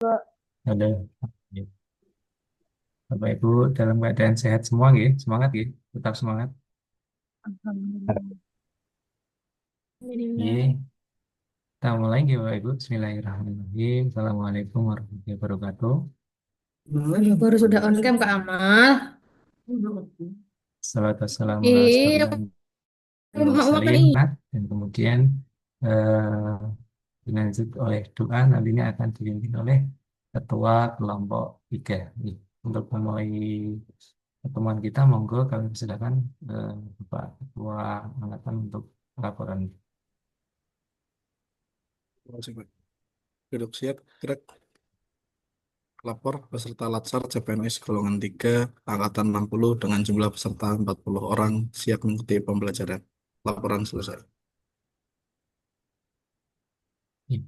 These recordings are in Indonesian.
Kak. Ada. Bapak Ibu dalam keadaan sehat semua, nggih? Semangat, nggih? Tetap semangat. Alhamdulillah. Alhamdulillah. Nggih. Kita mulai, nggih, Bapak Ibu. Bismillahirrahmanirrahim. Assalamualaikum warahmatullahi wabarakatuh. Baru sudah on cam Kak Amal. Salatu wassalamu ala Iya, asrofil aku anbiya'i wal mau makan mursalin. ini. Dan kemudian eh, dilanjut oleh doa, nantinya akan dipimpin oleh Ketua Kelompok 3. Nih, untuk memulai pertemuan kita, monggo kami persilakan Bapak Ketua angkatan untuk laporan. Masih, Pak. Duduk siap, gerak. Lapor peserta Latsar CPNS golongan 3 angkatan 60 dengan jumlah peserta 40 orang siap mengikuti pembelajaran. Laporan selesai.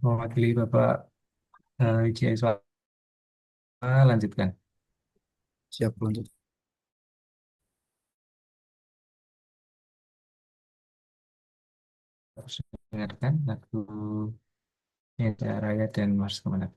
Mewakili Bapak Wijaya Iswara, lanjutkan. Siap lanjut. Harus dengarkan lagu Indonesia Raya dan Mars Kemenangan.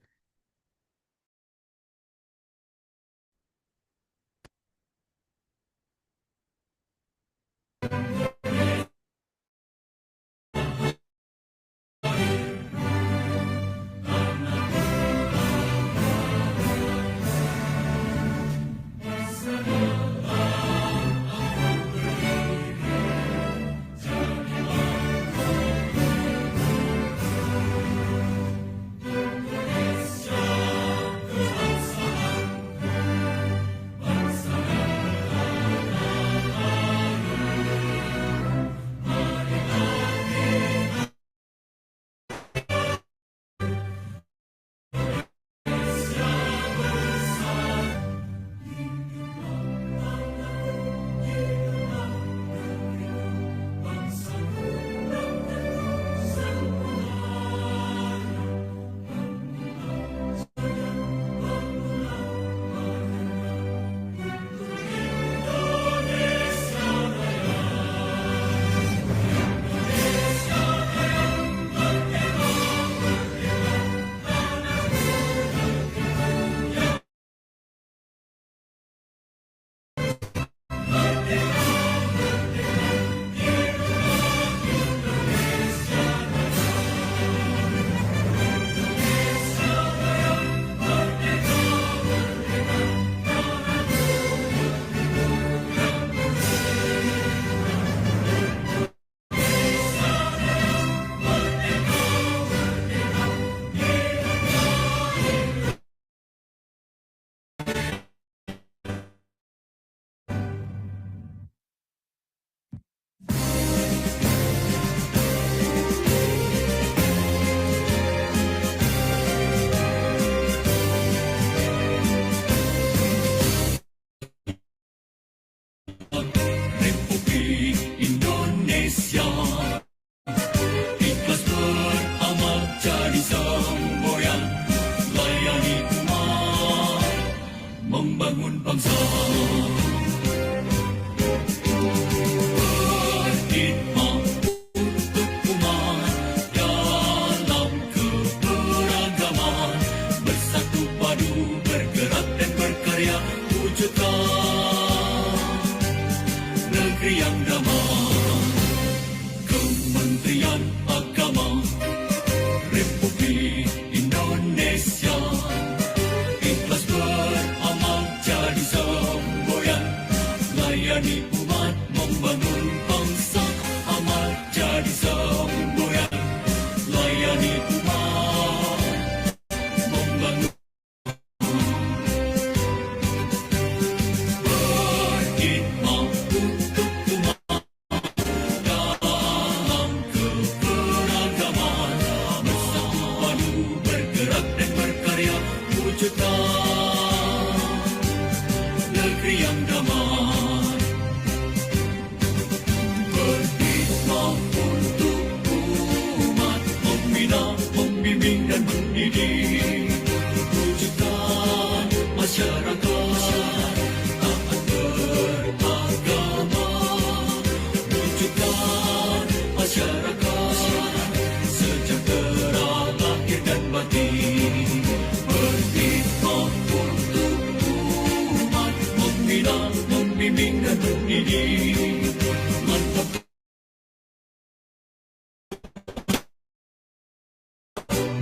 Republik Indonesia ikhlas beramal jadi semboyan layani umat membangun bangsa berkhidmat untuk umat dalam keberagaman bersatu padu bergerak dan berkarya wujudkan negeri yang damai. Kementerian Agama Republik Indonesia ikhlas beramal jadi semboyan layani umat membangun bangsa amal jadi semboyan layani umat membangun berkhidmat untuk umat dalam keberagaman bersatu padu bergerak dan berkarya wujudkan negeri yang damai. Berkhidmat untuk umat membina, membimbing dan mendidik wujudkan masyarakat taat beragama wujudkan masyarakat sejahtera lahir dan batin. Berkhidmat mendidih. Mantap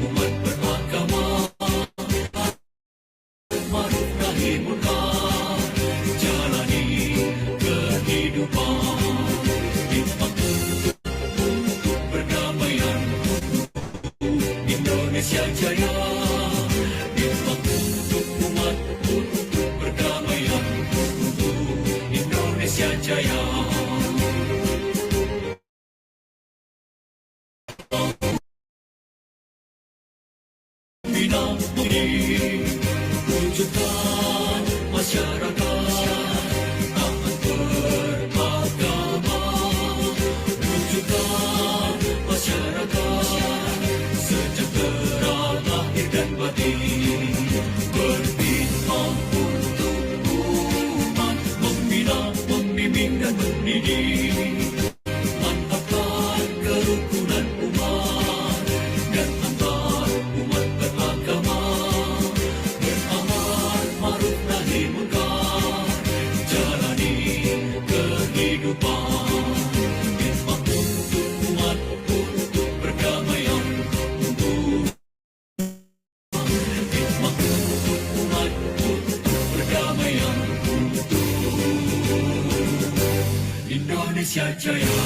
umat beragama, ma'ruf nahi munkar, jalani kehidupan. Hikmat untuk perdamaian, Indonesia Jaya. Hikmat untuk umat, untuk perdamaian, untuk Indonesia Jaya. Bina ini wujudkan masyarakat taat beragama, wujudkan masyarakat sejahtera lahir dan batin, berpihak untuk umat, membina, membimbing dan mendidik, mantapkan kerukunan umat dan antar umat beragama, beramar ma'ruf nahi munkar, jalani kehidupan. Hikmat untuk umat, untuk perdamaian, untuk hikmat untuk umat, untuk perdamaian, untuk Indonesia Jaya.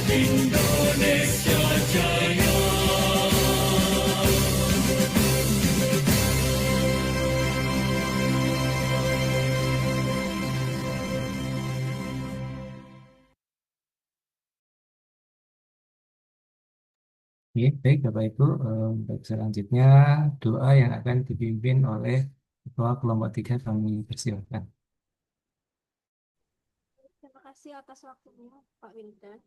Indonesia Jaya. Oke, baik Bapak Ibu, untuk selanjutnya doa yang akan dipimpin oleh Ketua Kelompok 3 kami persilakan. Terima kasih atas waktunya, Pak Wildan.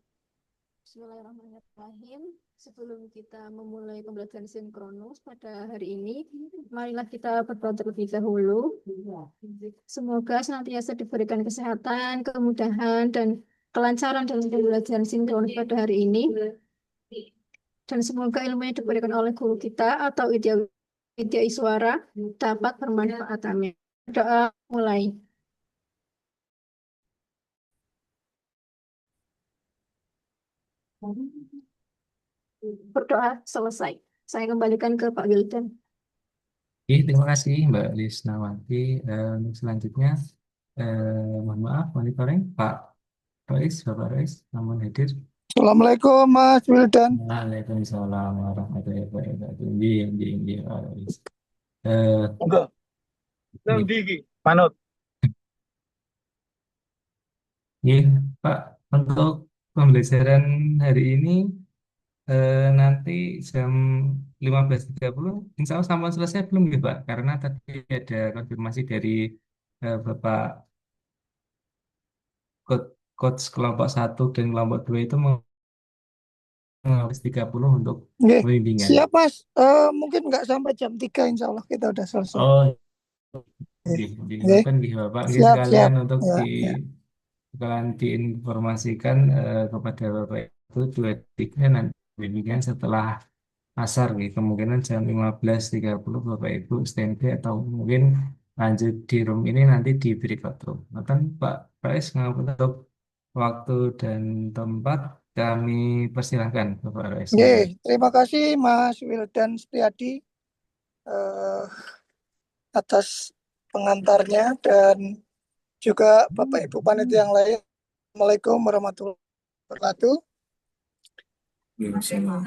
Bismillahirrahmanirrahim. Sebelum kita memulai pembelajaran sinkronus pada hari ini, marilah kita berdoa terlebih dahulu. Semoga senantiasa diberikan kesehatan, kemudahan, dan kelancaran dalam pembelajaran sinkronus pada hari ini. Dan semoga ilmu yang diberikan oleh guru kita atau Widya Iswara dapat bermanfaat. Amin. Doa mulai. Berdoa selesai. Saya kembalikan ke Pak Wildan. Oke, terima kasih Mbak Lisnawati. Untuk selanjutnya, mohon maaf, monitoring Pak Rois, Bapak Rois, namun hadir. Assalamualaikum Mas Wildan. Waalaikumsalam warahmatullahi wabarakatuh. Iya, Pak Rois. Eh, Enggak. iya, Manut. iya, Pak, untuk pembelajaran hari ini nanti jam 15.30 insya Allah sampai selesai belum ya Pak? Karena tadi ada konfirmasi dari Bapak coach kelompok 1 dan kelompok 2 itu mau 30 untuk Nggih. pembimbingan. Siap Mas. Mungkin nggak sampai jam 3 insya Allah kita udah selesai. Oh, Nggih. nggih, nggih Bapak, nggih Siap, sekalian siap. untuk Ya, ya. sekalian diinformasikan kepada Bapak itu 2 3 nanti pembimbingan setelah asar nih, kemungkinan jam 15.30 Bapak Ibu standby atau mungkin lanjut di room ini nanti di breakout room. Maka Pak Prais untuk waktu dan tempat kami persilahkan Bapak Prais. Nggih, terima kasih Mas Wildan Setiadi atas pengantarnya dan juga Bapak Ibu panitia yang lain. Assalamualaikum warahmatullahi wabarakatuh. Waalaikumsalam.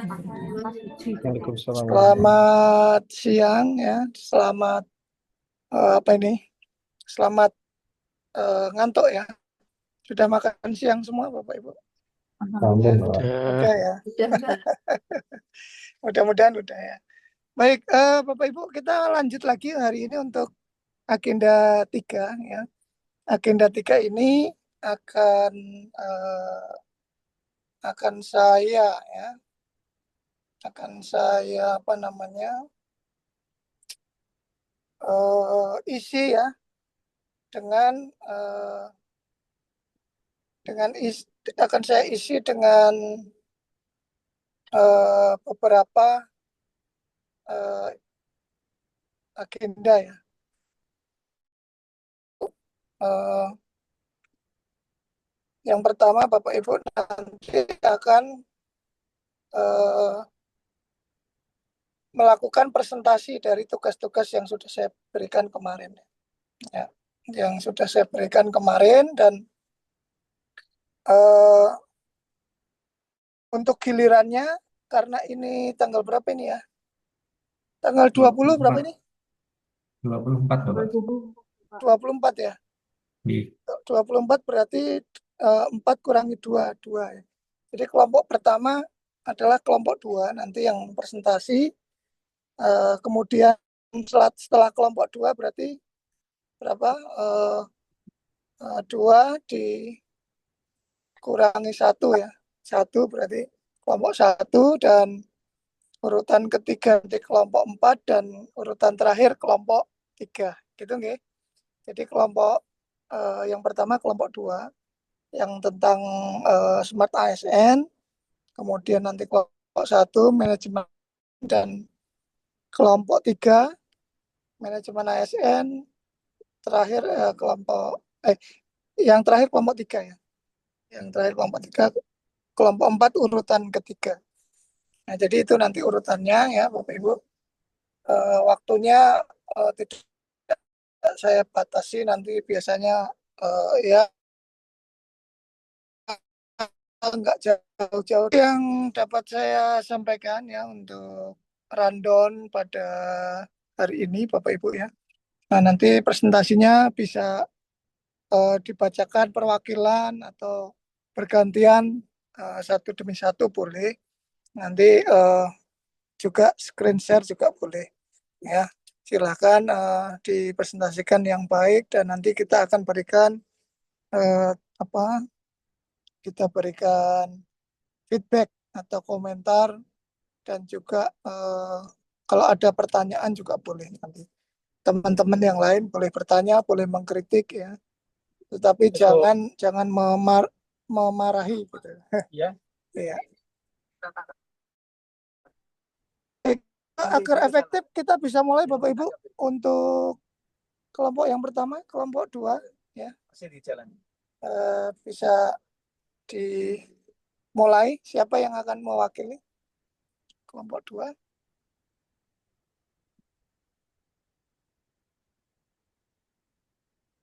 Selamat siang ya. Selamat Selamat ngantuk ya. Sudah makan siang semua Bapak Ibu? Udah ya. Mudah-mudahan udah ya. Baik, Bapak Ibu, kita lanjut lagi hari ini untuk agenda 3 ya. Agenda 3 ini akan saya isi ya akan saya isi dengan beberapa agenda ya. Yang pertama, Bapak Ibu nanti akan melakukan presentasi dari tugas-tugas yang sudah saya berikan kemarin. Ya, yang sudah saya berikan kemarin dan eh, untuk gilirannya, karena ini tanggal berapa ini ya? Tanggal 20 berapa 24, ini? 24 Bapak. 24 ya. Iya. 24 berarti 4 kurangi 2, 2 ya. Jadi kelompok pertama adalah kelompok 2 nanti yang presentasi. Kemudian setelah kelompok 2 berarti berapa? 2 dikurangi 1 ya. 1 berarti kelompok 1 dan urutan ketiga di kelompok 4 dan urutan terakhir kelompok 3. Gitu nggih. Jadi kelompok yang pertama kelompok 2 yang tentang Smart ASN, kemudian nanti kelompok 1 manajemen dan kelompok 3 manajemen ASN, terakhir yang terakhir kelompok 3 ya. Yang terakhir kelompok 3, kelompok 4 urutan ketiga. Nah, jadi itu nanti urutannya ya Bapak Ibu. Waktunya tidak saya batasi nanti biasanya ya nggak jauh-jauh yang dapat saya sampaikan ya untuk rundown pada hari ini Bapak Ibu ya. Nah, nanti presentasinya bisa dibacakan perwakilan atau bergantian satu demi satu boleh. Nanti juga screen share juga boleh ya. Silahkan dipresentasikan yang baik dan nanti kita akan berikan apa? Kita berikan feedback atau komentar dan juga kalau ada pertanyaan juga boleh nanti. Teman-teman yang lain boleh bertanya, boleh mengkritik ya. Tetapi jangan memarahi gitu. Ya. Iya. Agar efektif kita bisa mulai Bapak Ibu untuk kelompok yang pertama, kelompok 2 ya. Masih di jalan. Bisa dimulai siapa yang akan mewakili kelompok 2?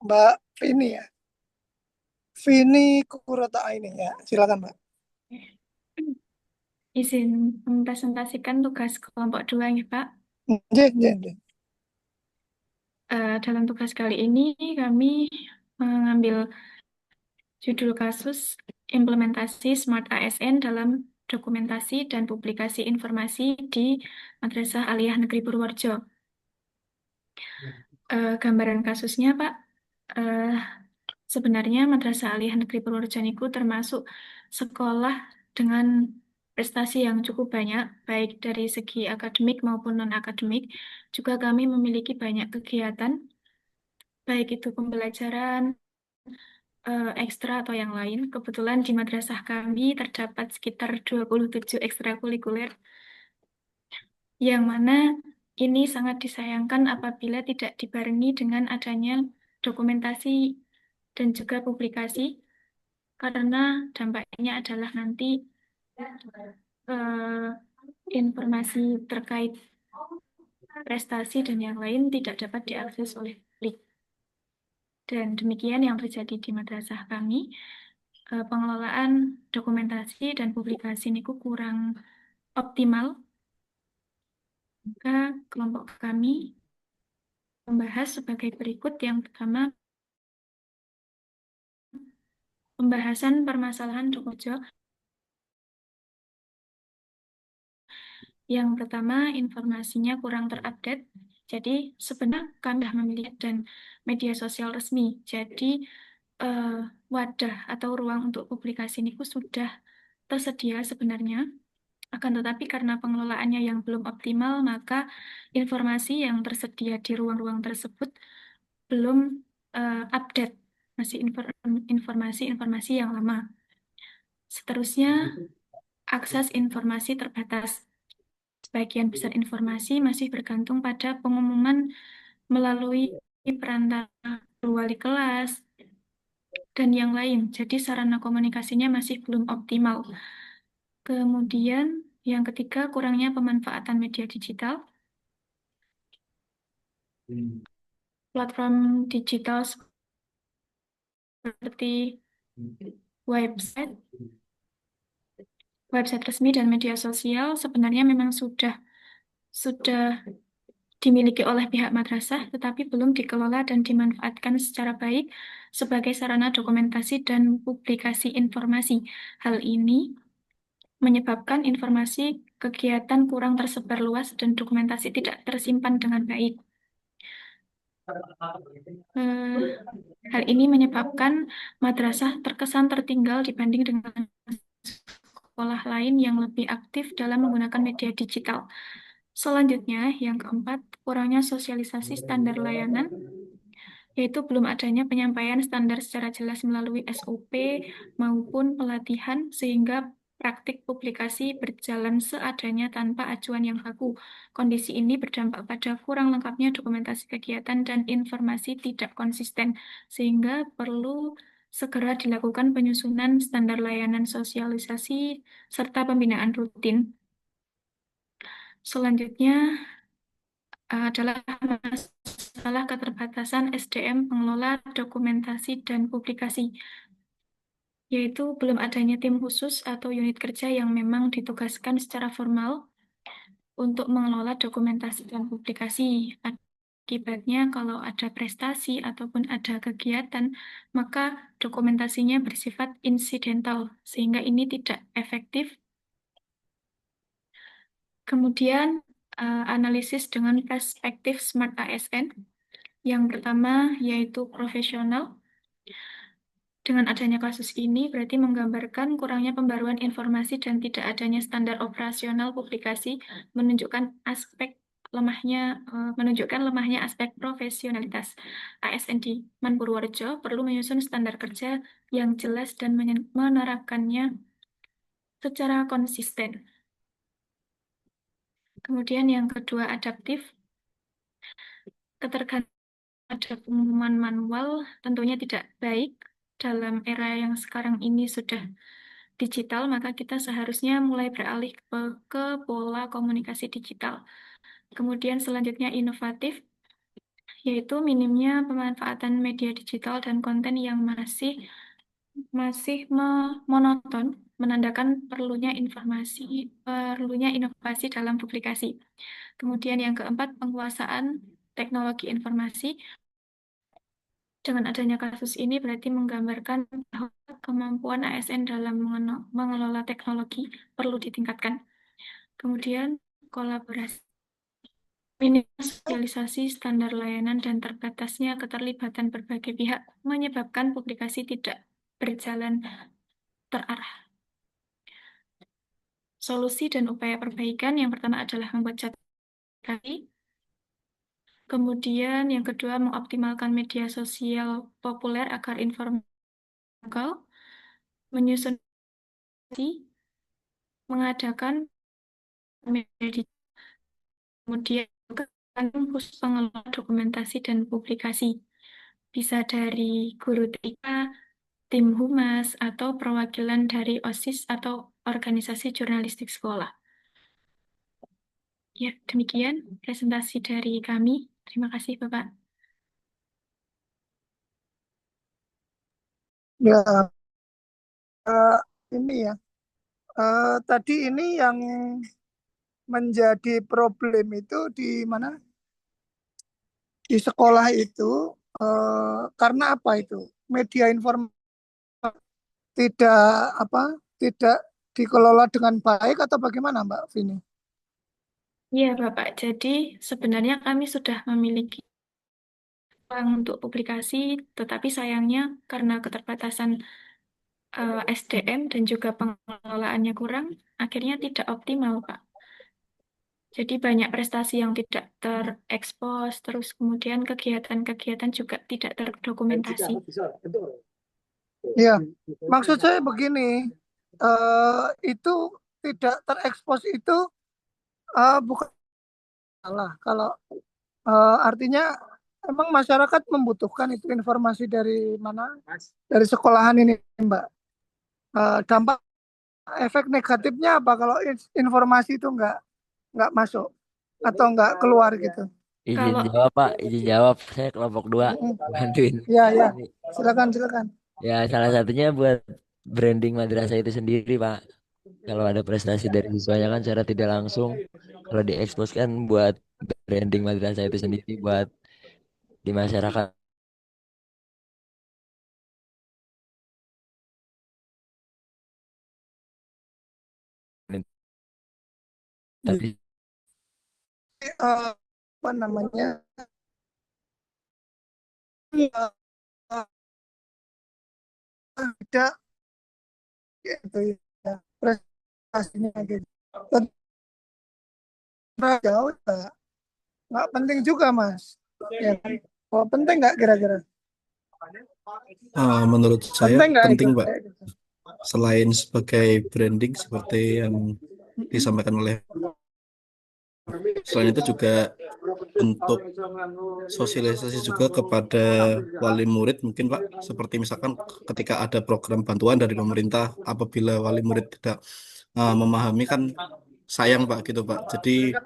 Mbak Vini ya. Vini Kukurota ini ya. Silakan Mbak. Izin mempresentasikan tugas kelompok 2 ya, Pak. Nggih. Dalam tugas kali ini kami mengambil judul kasus implementasi Smart ASN dalam dokumentasi dan publikasi informasi di Madrasah Aliyah Negeri Purworejo. Gambaran kasusnya, Pak, sebenarnya Madrasah Aliyah Negeri Purworejo niku termasuk sekolah dengan prestasi yang cukup banyak, baik dari segi akademik maupun non-akademik. Juga kami memiliki banyak kegiatan, baik itu pembelajaran, ekstra atau yang lain. Kebetulan di madrasah kami terdapat sekitar 27 ekstrakurikuler, yang mana ini sangat disayangkan apabila tidak dibarengi dengan adanya dokumentasi dan juga publikasi, karena dampaknya adalah nanti informasi terkait prestasi dan yang lain tidak dapat diakses oleh publik. Dan demikian yang terjadi di madrasah kami. Pengelolaan dokumentasi dan publikasi ini kurang optimal. Maka kelompok kami membahas sebagai berikut. Yang pertama, pembahasan permasalahan Dokojo. Yang pertama, informasinya kurang terupdate. Jadi sebenarnya kami sudah memiliki dan media sosial resmi. Jadi wadah atau ruang untuk publikasi ini sudah tersedia sebenarnya. Akan tetapi karena pengelolaannya yang belum optimal, maka informasi yang tersedia di ruang-ruang tersebut belum update, masih informasi-informasi yang lama. Seterusnya, akses informasi terbatas. Sebagian besar informasi masih bergantung pada pengumuman melalui perantara wali kelas, dan yang lain. Jadi sarana komunikasinya masih belum optimal. Kemudian yang ketiga, kurangnya pemanfaatan media digital. Platform digital seperti website, website resmi dan media sosial sebenarnya memang sudah dimiliki oleh pihak madrasah, tetapi belum dikelola dan dimanfaatkan secara baik sebagai sarana dokumentasi dan publikasi informasi. Hal ini menyebabkan informasi kegiatan kurang tersebar luas dan dokumentasi tidak tersimpan dengan baik. Eh, Hal ini menyebabkan madrasah terkesan tertinggal dibanding dengan sekolah lain yang lebih aktif dalam menggunakan media digital. Selanjutnya, yang keempat, kurangnya sosialisasi standar layanan, yaitu belum adanya penyampaian standar secara jelas melalui SOP maupun pelatihan, sehingga praktik publikasi berjalan seadanya tanpa acuan yang baku. Kondisi ini berdampak pada kurang lengkapnya dokumentasi kegiatan dan informasi tidak konsisten, sehingga perlu segera dilakukan penyusunan standar layanan sosialisasi serta pembinaan rutin. Selanjutnya adalah masalah keterbatasan SDM pengelola dokumentasi dan publikasi, yaitu belum adanya tim khusus atau unit kerja yang memang ditugaskan secara formal untuk mengelola dokumentasi dan publikasi. Akibatnya, kalau ada prestasi ataupun ada kegiatan, maka dokumentasinya bersifat insidental, sehingga ini tidak efektif. Kemudian, analisis dengan perspektif Smart ASN. Yang pertama yaitu profesional. Dengan adanya kasus ini berarti menggambarkan kurangnya pembaruan informasi dan tidak adanya standar operasional publikasi menunjukkan lemahnya aspek profesionalitas. ASN di Purworejo perlu menyusun standar kerja yang jelas dan menerapkannya secara konsisten. Kemudian yang kedua adaptif. Ketergantungan ada pengumuman manual tentunya tidak baik. Dalam era yang sekarang ini sudah digital, maka kita seharusnya mulai beralih ke pola komunikasi digital. Kemudian selanjutnya inovatif, yaitu minimnya pemanfaatan media digital dan konten yang masih monoton, menandakan perlunya inovasi dalam publikasi. Kemudian yang keempat, penguasaan teknologi informasi. Dengan adanya kasus ini berarti menggambarkan bahwa kemampuan ASN dalam mengelola teknologi perlu ditingkatkan. Kemudian kolaborasi, minim sosialisasi standar layanan dan terbatasnya keterlibatan berbagai pihak menyebabkan publikasi tidak berjalan terarah. Solusi dan upaya perbaikan yang pertama adalah membuat catatan. Kemudian yang kedua, mengoptimalkan media sosial populer agar informasi lokal, menyusun, mengadakan media, kemudian khusus pengelola dokumentasi dan publikasi. Bisa dari guru TK, tim humas, atau perwakilan dari OSIS atau organisasi jurnalistik sekolah. Ya, demikian presentasi dari kami. Terima kasih, Bapak. Ya, ini ya. Tadi ini yang menjadi problem itu di mana? Di sekolah itu karena apa itu? Media informasi tidak tidak dikelola dengan baik atau bagaimana, Mbak Vini? Ya, Bapak. Jadi sebenarnya kami sudah memiliki ruang untuk publikasi, tetapi sayangnya karena keterbatasan SDM dan juga pengelolaannya kurang, akhirnya tidak optimal, Pak. Jadi banyak prestasi yang tidak terekspos, terus kemudian kegiatan-kegiatan juga tidak terdokumentasi. Ya, maksud saya begini, itu tidak terekspos itu bukan salah. Kalau artinya Emang masyarakat membutuhkan itu informasi dari mana? Dari sekolahan ini, Mbak. Dampak efek negatifnya apa kalau informasi itu nggak masuk atau nggak keluar gitu? Izin Kalau jawab Pak, izin jawab. Saya kelompok 2 Mm-mm. bantuin. Ya, ya. Ini Silakan, silakan. ya salah satunya buat branding madrasah itu sendiri Pak. Kalau ada prestasi dari siswanya kan secara tidak langsung, kalau diekspos kan buat branding madrasah itu sendiri buat di masyarakat. Jadi, Tadi apa namanya? eh, Tidak gitu ya prestasinya gitu. Tentu jauh nggak penting juga Mas. Ya, kan? Oh, penting nggak kira-kira? Menurut saya Penting nggak itu? penting, Pak. Kayak gitu. Selain sebagai branding seperti yang disampaikan oleh, selain itu juga untuk sosialisasi juga kepada wali murid mungkin Pak, seperti misalkan ketika ada program bantuan dari pemerintah, apabila wali murid tidak memahami kan sayang Pak gitu Pak. Jadi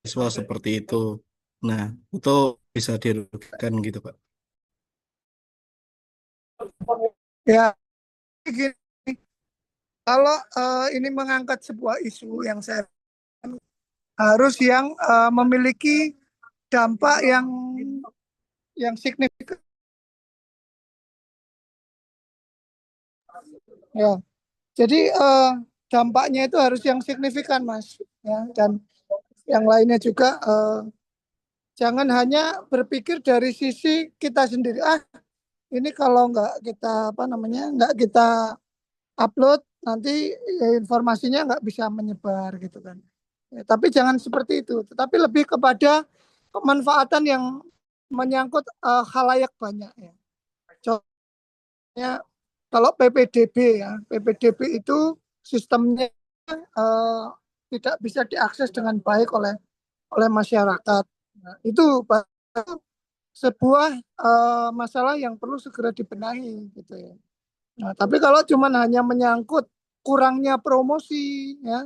siswa seperti itu. Nah, itu bisa dirugikan gitu Pak. Ya, gini, kalau ini mengangkat sebuah isu yang saya harus yang memiliki dampak yang signifikan. Ya, jadi dampaknya itu harus yang signifikan, Mas. Ya, dan yang lainnya juga jangan hanya berpikir dari sisi kita sendiri. Ini kalau nggak kita apa namanya nggak kita upload nanti informasinya nggak bisa menyebar gitu kan. Ya, tapi jangan seperti itu. Tetapi lebih kepada kemanfaatan yang menyangkut khalayak banyak ya. Contohnya kalau PPDB ya, PPDB itu sistemnya eh, tidak bisa diakses dengan baik oleh masyarakat. Nah, itu sebuah masalah yang perlu segera dibenahi gitu ya. Nah, tapi kalau cuma hanya menyangkut kurangnya promosi ya,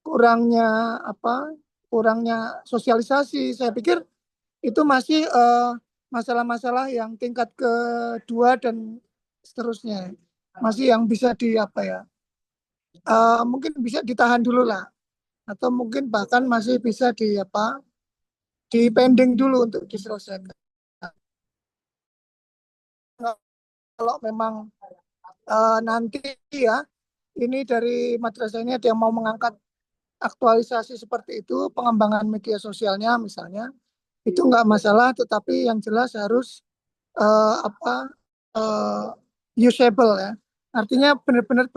kurangnya apa? Kurangnya sosialisasi, saya pikir itu masih masalah-masalah yang tingkat kedua dan seterusnya. Masih yang bisa di apa ya? Mungkin bisa ditahan dulu lah atau mungkin bahkan masih bisa di apa? Di pending dulu untuk diselesaikan. Kalau memang nanti ya ini dari madrasah ini ada yang mau mengangkat aktualisasi seperti itu, pengembangan media sosialnya misalnya, itu nggak masalah, tetapi yang jelas harus apa uh, usable ya, artinya benar-benar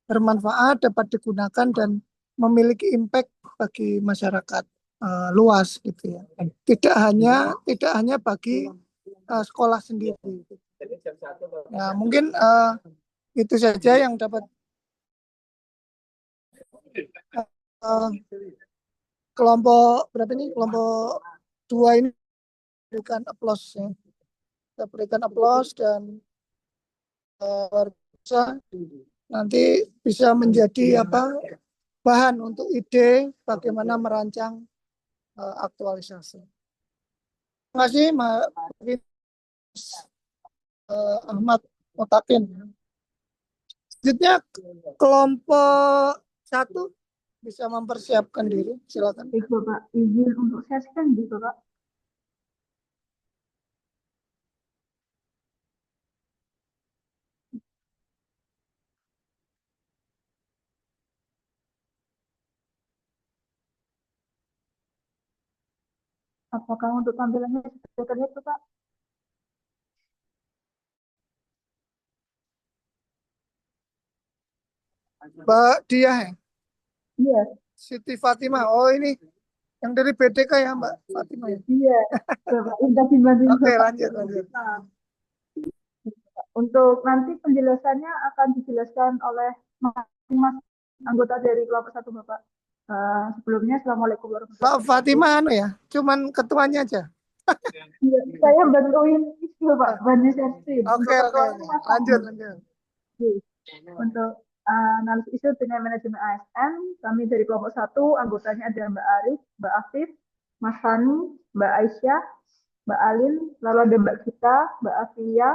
bermanfaat, dapat digunakan dan memiliki impact bagi masyarakat luas gitu ya, tidak hanya bagi sekolah sendiri. Ya mungkin itu saja yang dapat uh, kelompok berapa ini kelompok 2 ini berikan aplaus ya. Kita berikan aplaus dan luar biasa nanti bisa menjadi apa bahan untuk ide bagaimana merancang aktualisasi. Terima kasih Mas Ahmad Mutakin. Selanjutnya kelompok 1 bisa mempersiapkan diri, silakan. Baik, Bapak, izin untuk share screen di Bapak. Apakah untuk tampilannya sudah terlihat, Bapak? Mbak Diah ya? Iya, Siti Fatimah. Oh ini yang dari BDK ya Mbak Fatimah ya? iya, Bapak. Minta dibantuin Oke Bapak. lanjut. Untuk nanti penjelasannya akan dijelaskan oleh masing-masing anggota dari kelompok 1, Bapak. Sebelumnya, Assalamualaikum warahmatullahi Mbak wabarakatuh. Fatima ya, cuman ketuanya aja. Iya, saya bantuin itu Pak, bantu stream. Untuk Oke, ketuanya Mas lanjut, Adi. lanjut. Oke. Untuk analisis isu dengan manajemen ASN, kami dari kelompok 1, anggotanya ada Mbak Arif, Mbak Afif, Mas Fani, Mbak Aisyah, Mbak Alin, lalu ada Mbak Gita, Mbak Afia,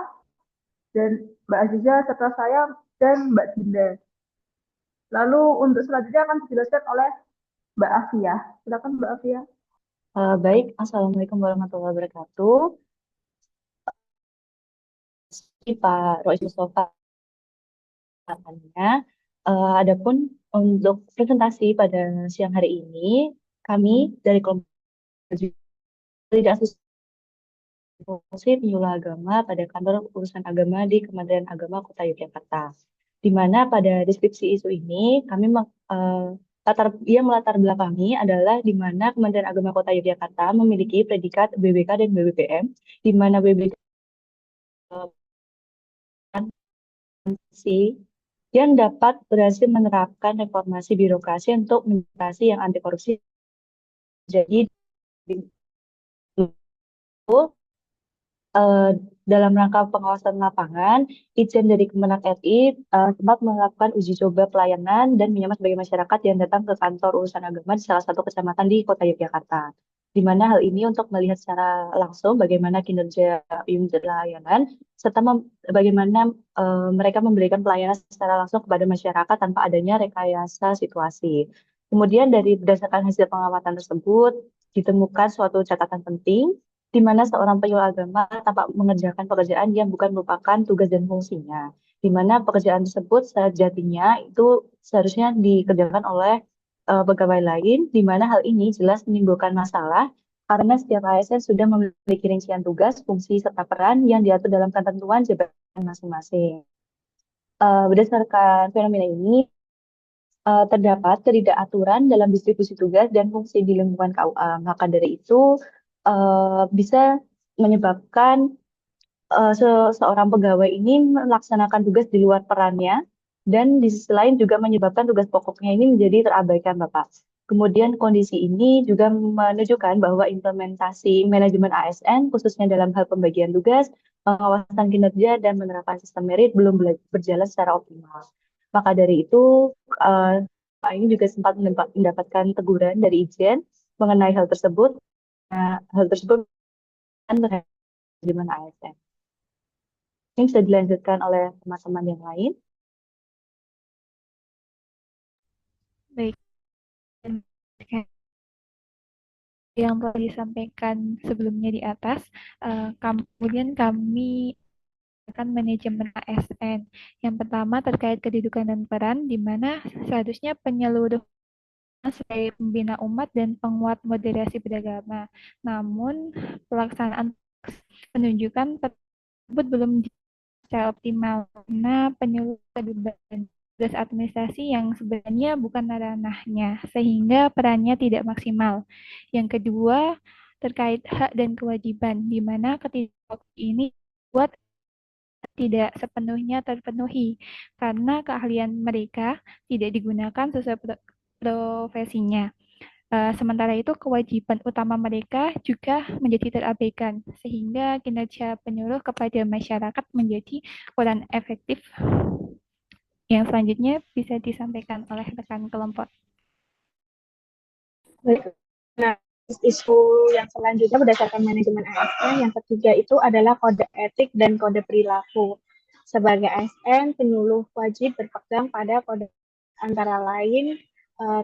dan Mbak Aziza, serta saya, dan Mbak Dinda. Lalu untuk selanjutnya akan dijelaskan oleh Mbak Afia. Silakan Mbak Afia. Baik, Assalamualaikum warahmatullahi wabarakatuh. Pak Rois Mustafa katanya. Adapun untuk presentasi pada siang hari ini, kami dari kelompok tidak fungsi penyuluh agama pada kantor urusan agama di Kementerian Agama Kota Yogyakarta. Di mana pada deskripsi isu ini kami melatar belakangi adalah di mana Kementerian Agama Kota Yogyakarta memiliki predikat BBK dan BBPM, di mana BBK yang dapat berhasil menerapkan reformasi birokrasi untuk mengatasi yang anti korupsi. Jadi dalam rangka pengawasan lapangan, Itjen dari Kemenak RI sempat melakukan uji coba pelayanan dan menyamar sebagai masyarakat yang datang ke kantor urusan agama di salah satu kecamatan di Kota Yogyakarta. Di mana hal ini untuk melihat secara langsung bagaimana kinerja unit layanan, serta bagaimana mereka memberikan pelayanan secara langsung kepada masyarakat tanpa adanya rekayasa situasi. Kemudian berdasarkan hasil pengamatan tersebut, ditemukan suatu catatan penting, di mana seorang penyuluh agama tampak mengerjakan pekerjaan yang bukan merupakan tugas dan fungsinya, di mana pekerjaan tersebut sejatinya itu seharusnya dikerjakan oleh pegawai lain, di mana hal ini jelas menimbulkan masalah karena setiap ASN sudah memiliki rincian tugas, fungsi, serta peran yang diatur dalam ketentuan jabatan masing-masing. Berdasarkan fenomena ini, terdapat ketidakaturan dalam distribusi tugas dan fungsi di lingkungan KUA. Maka dari itu, bisa menyebabkan seorang pegawai ini melaksanakan tugas di luar perannya, dan di sisi lain juga menyebabkan tugas pokoknya ini menjadi terabaikan, Bapak. Kemudian kondisi ini juga menunjukkan bahwa implementasi manajemen ASN, khususnya dalam hal pembagian tugas, pengawasan kinerja, dan penerapan sistem merit belum berjalan secara optimal. Maka dari itu, Pak ini juga sempat mendapatkan teguran dari Itjen mengenai hal tersebut. Hal tersebut kan manajemen ASN. Ini bisa dilanjutkan oleh teman-teman yang lain. Baik, yang telah disampaikan sebelumnya di atas, kemudian kami akan manajemen ASN. Yang pertama terkait kedudukan dan peran, di mana seharusnya penyeluruh sebagai pembina umat dan penguat moderasi beragama. Namun pelaksanaan menunjukkan tersebut belum secara optimal karena penyuluh tugas administrasi yang sebenarnya bukan ranahnya, sehingga perannya tidak maksimal. Yang kedua, terkait hak dan kewajiban, di mana ketidakpastian ini buat tidak sepenuhnya terpenuhi karena keahlian mereka tidak digunakan sesuai profesinya. Sementara itu, kewajiban utama mereka juga menjadi terabaikan, sehingga kinerja penyuluh kepada masyarakat menjadi kurang efektif. Yang selanjutnya bisa disampaikan oleh rekan kelompok. Nah, isu yang selanjutnya berdasarkan manajemen ASN, yang ketiga itu adalah kode etik dan kode perilaku. Sebagai ASN, penyuluh wajib berpegang pada kode antara lain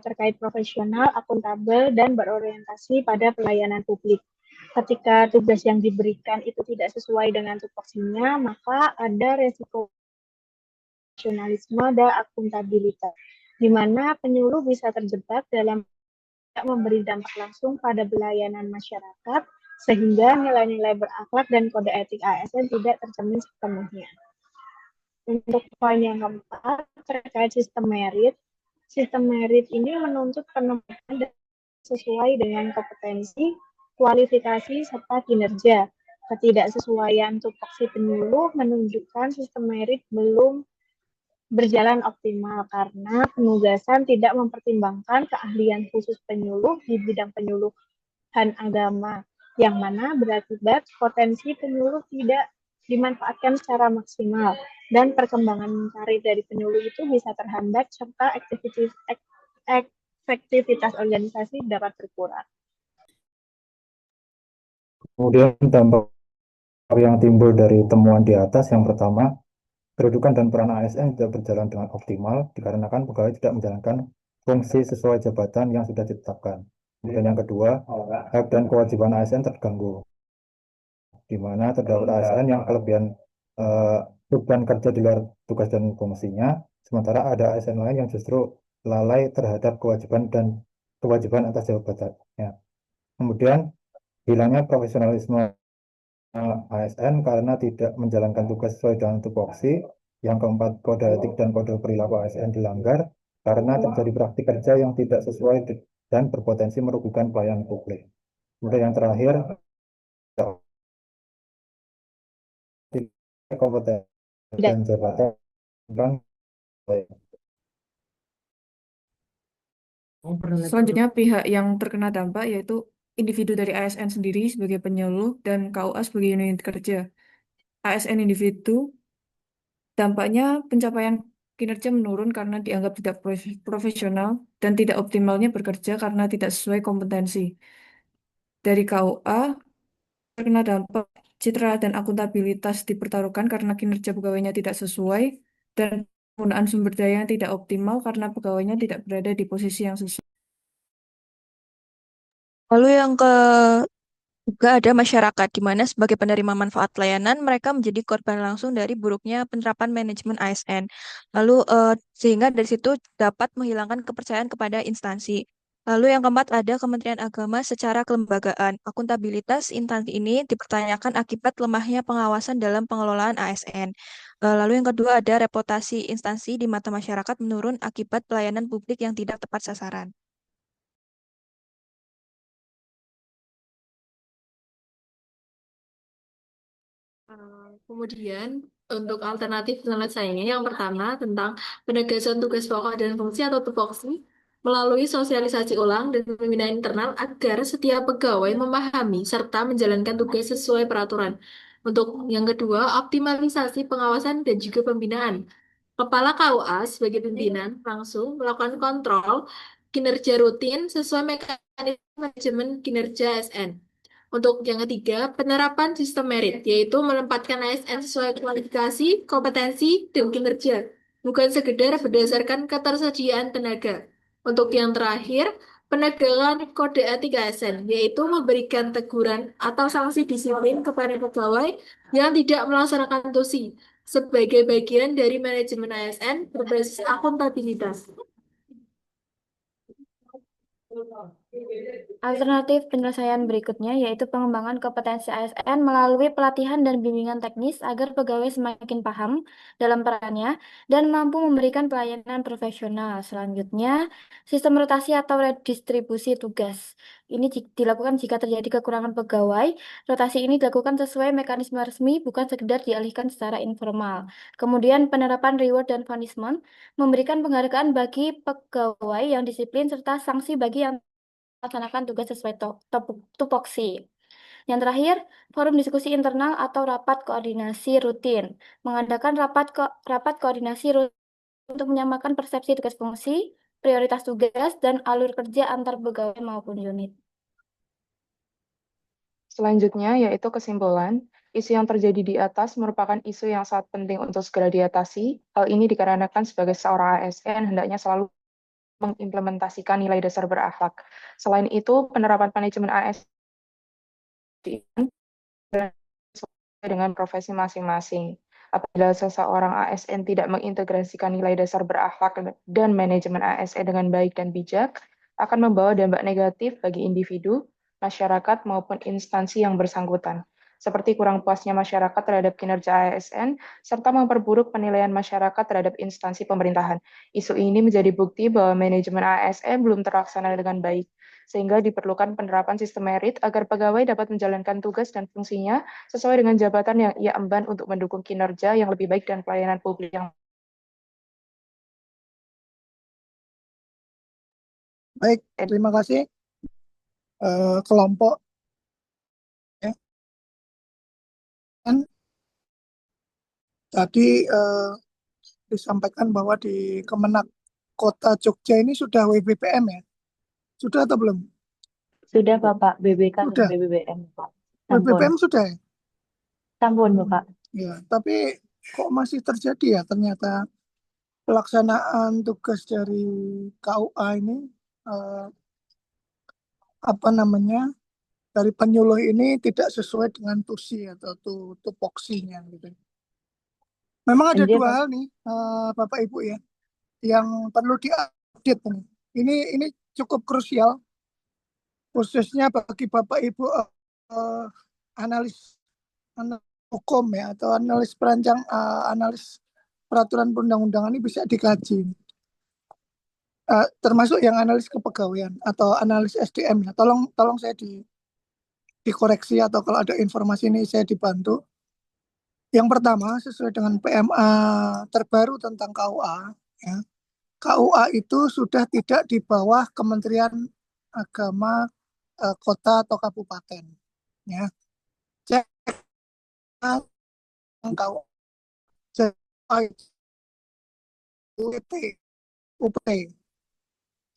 terkait profesional, akuntabel, dan berorientasi pada pelayanan publik. Ketika tugas yang diberikan itu tidak sesuai dengan tupoksinya, maka ada resiko profesionalisme dan akuntabilitas, di mana penyuluh bisa terjebak dalam tidak memberi dampak langsung pada pelayanan masyarakat, sehingga nilai-nilai berakhlak dan kode etik ASN tidak tercermin sepenuhnya. Untuk poin yang keempat, terkait sistem merit ini menuntut penempatan sesuai dengan kompetensi, kualifikasi, serta kinerja. Ketidaksesuaian tupoksi penyuluh menunjukkan sistem merit belum berjalan optimal karena penugasan tidak mempertimbangkan keahlian khusus penyuluh di bidang penyuluhan agama, yang mana berakibat potensi penyuluh tidak dimanfaatkan secara maksimal dan perkembangan karir dari penyuluh itu bisa terhambat serta efektivitas organisasi dapat berkurang. Kemudian dampak yang timbul dari temuan di atas yang pertama, kedudukan dan peran ASN tidak berjalan dengan optimal dikarenakan pegawai tidak menjalankan fungsi sesuai jabatan yang sudah ditetapkan. Kemudian yang kedua, hak dan kewajiban ASN terganggu, di mana terdapat ASN yang kelebihan beban kerja di luar tugas dan fungsinya, sementara ada ASN lain yang justru lalai terhadap kewajiban atas jabatannya. Kemudian hilangnya profesionalisme ASN karena tidak menjalankan tugas sesuai dengan tupoksi. Yang keempat, kode etik dan kode perilaku ASN dilanggar karena terjadi praktik kerja yang tidak sesuai dan berpotensi merugikan pelayanan publik. Kemudian yang terakhir, kompetensi dan jabatan kurang baik. Selanjutnya, pihak yang terkena dampak yaitu individu dari ASN sendiri sebagai penyuluh dan KUA sebagai unit kerja. ASN individu, dampaknya pencapaian kinerja menurun karena dianggap tidak profesional dan tidak optimalnya bekerja karena tidak sesuai kompetensi. Dari KUA, terkena dampak citra dan akuntabilitas dipertaruhkan karena kinerja pegawainya tidak sesuai dan penggunaan sumber daya yang tidak optimal karena pegawainya tidak berada di posisi yang sesuai. Lalu yang juga ada masyarakat, di mana sebagai penerima manfaat layanan, mereka menjadi korban langsung dari buruknya penerapan manajemen ASN. Lalu sehingga dari situ dapat menghilangkan kepercayaan kepada instansi. Lalu yang keempat ada Kementerian Agama secara kelembagaan. Akuntabilitas instansi ini dipertanyakan akibat lemahnya pengawasan dalam pengelolaan ASN. Lalu yang kedua ada reputasi instansi di mata masyarakat menurun akibat pelayanan publik yang tidak tepat sasaran. Kemudian untuk alternatif penyelesaiannya yang pertama tentang penegasan tugas pokok dan fungsi atau tupoksi melalui sosialisasi ulang dan pembinaan internal agar setiap pegawai memahami serta menjalankan tugas sesuai peraturan. Untuk yang kedua, optimalisasi pengawasan dan juga pembinaan. Kepala KUA sebagai pimpinan langsung melakukan kontrol kinerja rutin sesuai mekanisme manajemen kinerja ASN. Untuk yang ketiga, penerapan sistem merit, yaitu menempatkan ASN sesuai kualifikasi, kompetensi, dan kinerja, bukan sekedar berdasarkan ketersediaan tenaga. Untuk yang terakhir, penegakan kode etik ASN, yaitu memberikan teguran atau sanksi disiplin kepada pegawai yang tidak melaksanakan tusi, sebagai bagian dari manajemen ASN berbasis akuntabilitas. Alternatif penyelesaian berikutnya yaitu pengembangan kompetensi ASN melalui pelatihan dan bimbingan teknis agar pegawai semakin paham dalam perannya dan mampu memberikan pelayanan profesional. Selanjutnya, sistem rotasi atau redistribusi tugas. Ini dilakukan jika terjadi kekurangan pegawai. Rotasi ini dilakukan sesuai mekanisme resmi, bukan sekedar dialihkan secara informal. Kemudian penerapan reward dan punishment, memberikan penghargaan bagi pegawai yang disiplin serta sanksi bagi yang melaksanakan tugas sesuai tupoksi. Yang terakhir, forum diskusi internal atau rapat koordinasi rutin. Mengadakan rapat koordinasi rutin untuk menyamakan persepsi tugas fungsi, prioritas tugas, dan alur kerja antar pegawai maupun unit. Selanjutnya yaitu kesimpulan, isu yang terjadi di atas merupakan isu yang sangat penting untuk segera diatasi. Hal ini dikarenakan sebagai seorang ASN hendaknya selalu mengimplementasikan nilai dasar berakhlak. Selain itu, penerapan manajemen ASN dengan profesi masing-masing. Apabila seseorang ASN tidak mengintegrasikan nilai dasar berakhlak dan manajemen ASN dengan baik dan bijak, akan membawa dampak negatif bagi individu, masyarakat, maupun instansi yang bersangkutan, seperti kurang puasnya masyarakat terhadap kinerja ASN, serta memperburuk penilaian masyarakat terhadap instansi pemerintahan. Isu ini menjadi bukti bahwa manajemen ASN belum terlaksana dengan baik, sehingga diperlukan penerapan sistem merit agar pegawai dapat menjalankan tugas dan fungsinya sesuai dengan jabatan yang ia emban untuk mendukung kinerja yang lebih baik dan pelayanan publik yang Baik, terima kasih kelompok ya. Dan tadi disampaikan bahwa di Kemenak Kota Jogja ini sudah WBPM ya? Sudah atau belum? Sudah Bapak, BBK dan Sudah. BBBM Pak. Sampun, WBPM sudah ya? sampun Bapak. Ya, tapi kok masih terjadi ya ternyata pelaksanaan tugas dari KUA ini eh, apa namanya dari penyuluh ini tidak sesuai dengan tusi atau tupoksinya gitu. Memang ada Dan dia dua hal nih Bapak Ibu ya yang perlu diupdate nih. Ini cukup krusial khususnya bagi Bapak Ibu analis hukum ya atau analis perancang analis peraturan perundang-undangan ini bisa dikaji. Termasuk yang analis kepegawaian atau analis SDM ya. Tolong saya dikoreksi atau kalau ada informasi ini saya dibantu. Yang pertama sesuai dengan PMA terbaru tentang KUA ya. KUA itu sudah tidak di bawah Kementerian Agama kota atau kabupaten ya. Cek KUA UPT UPT.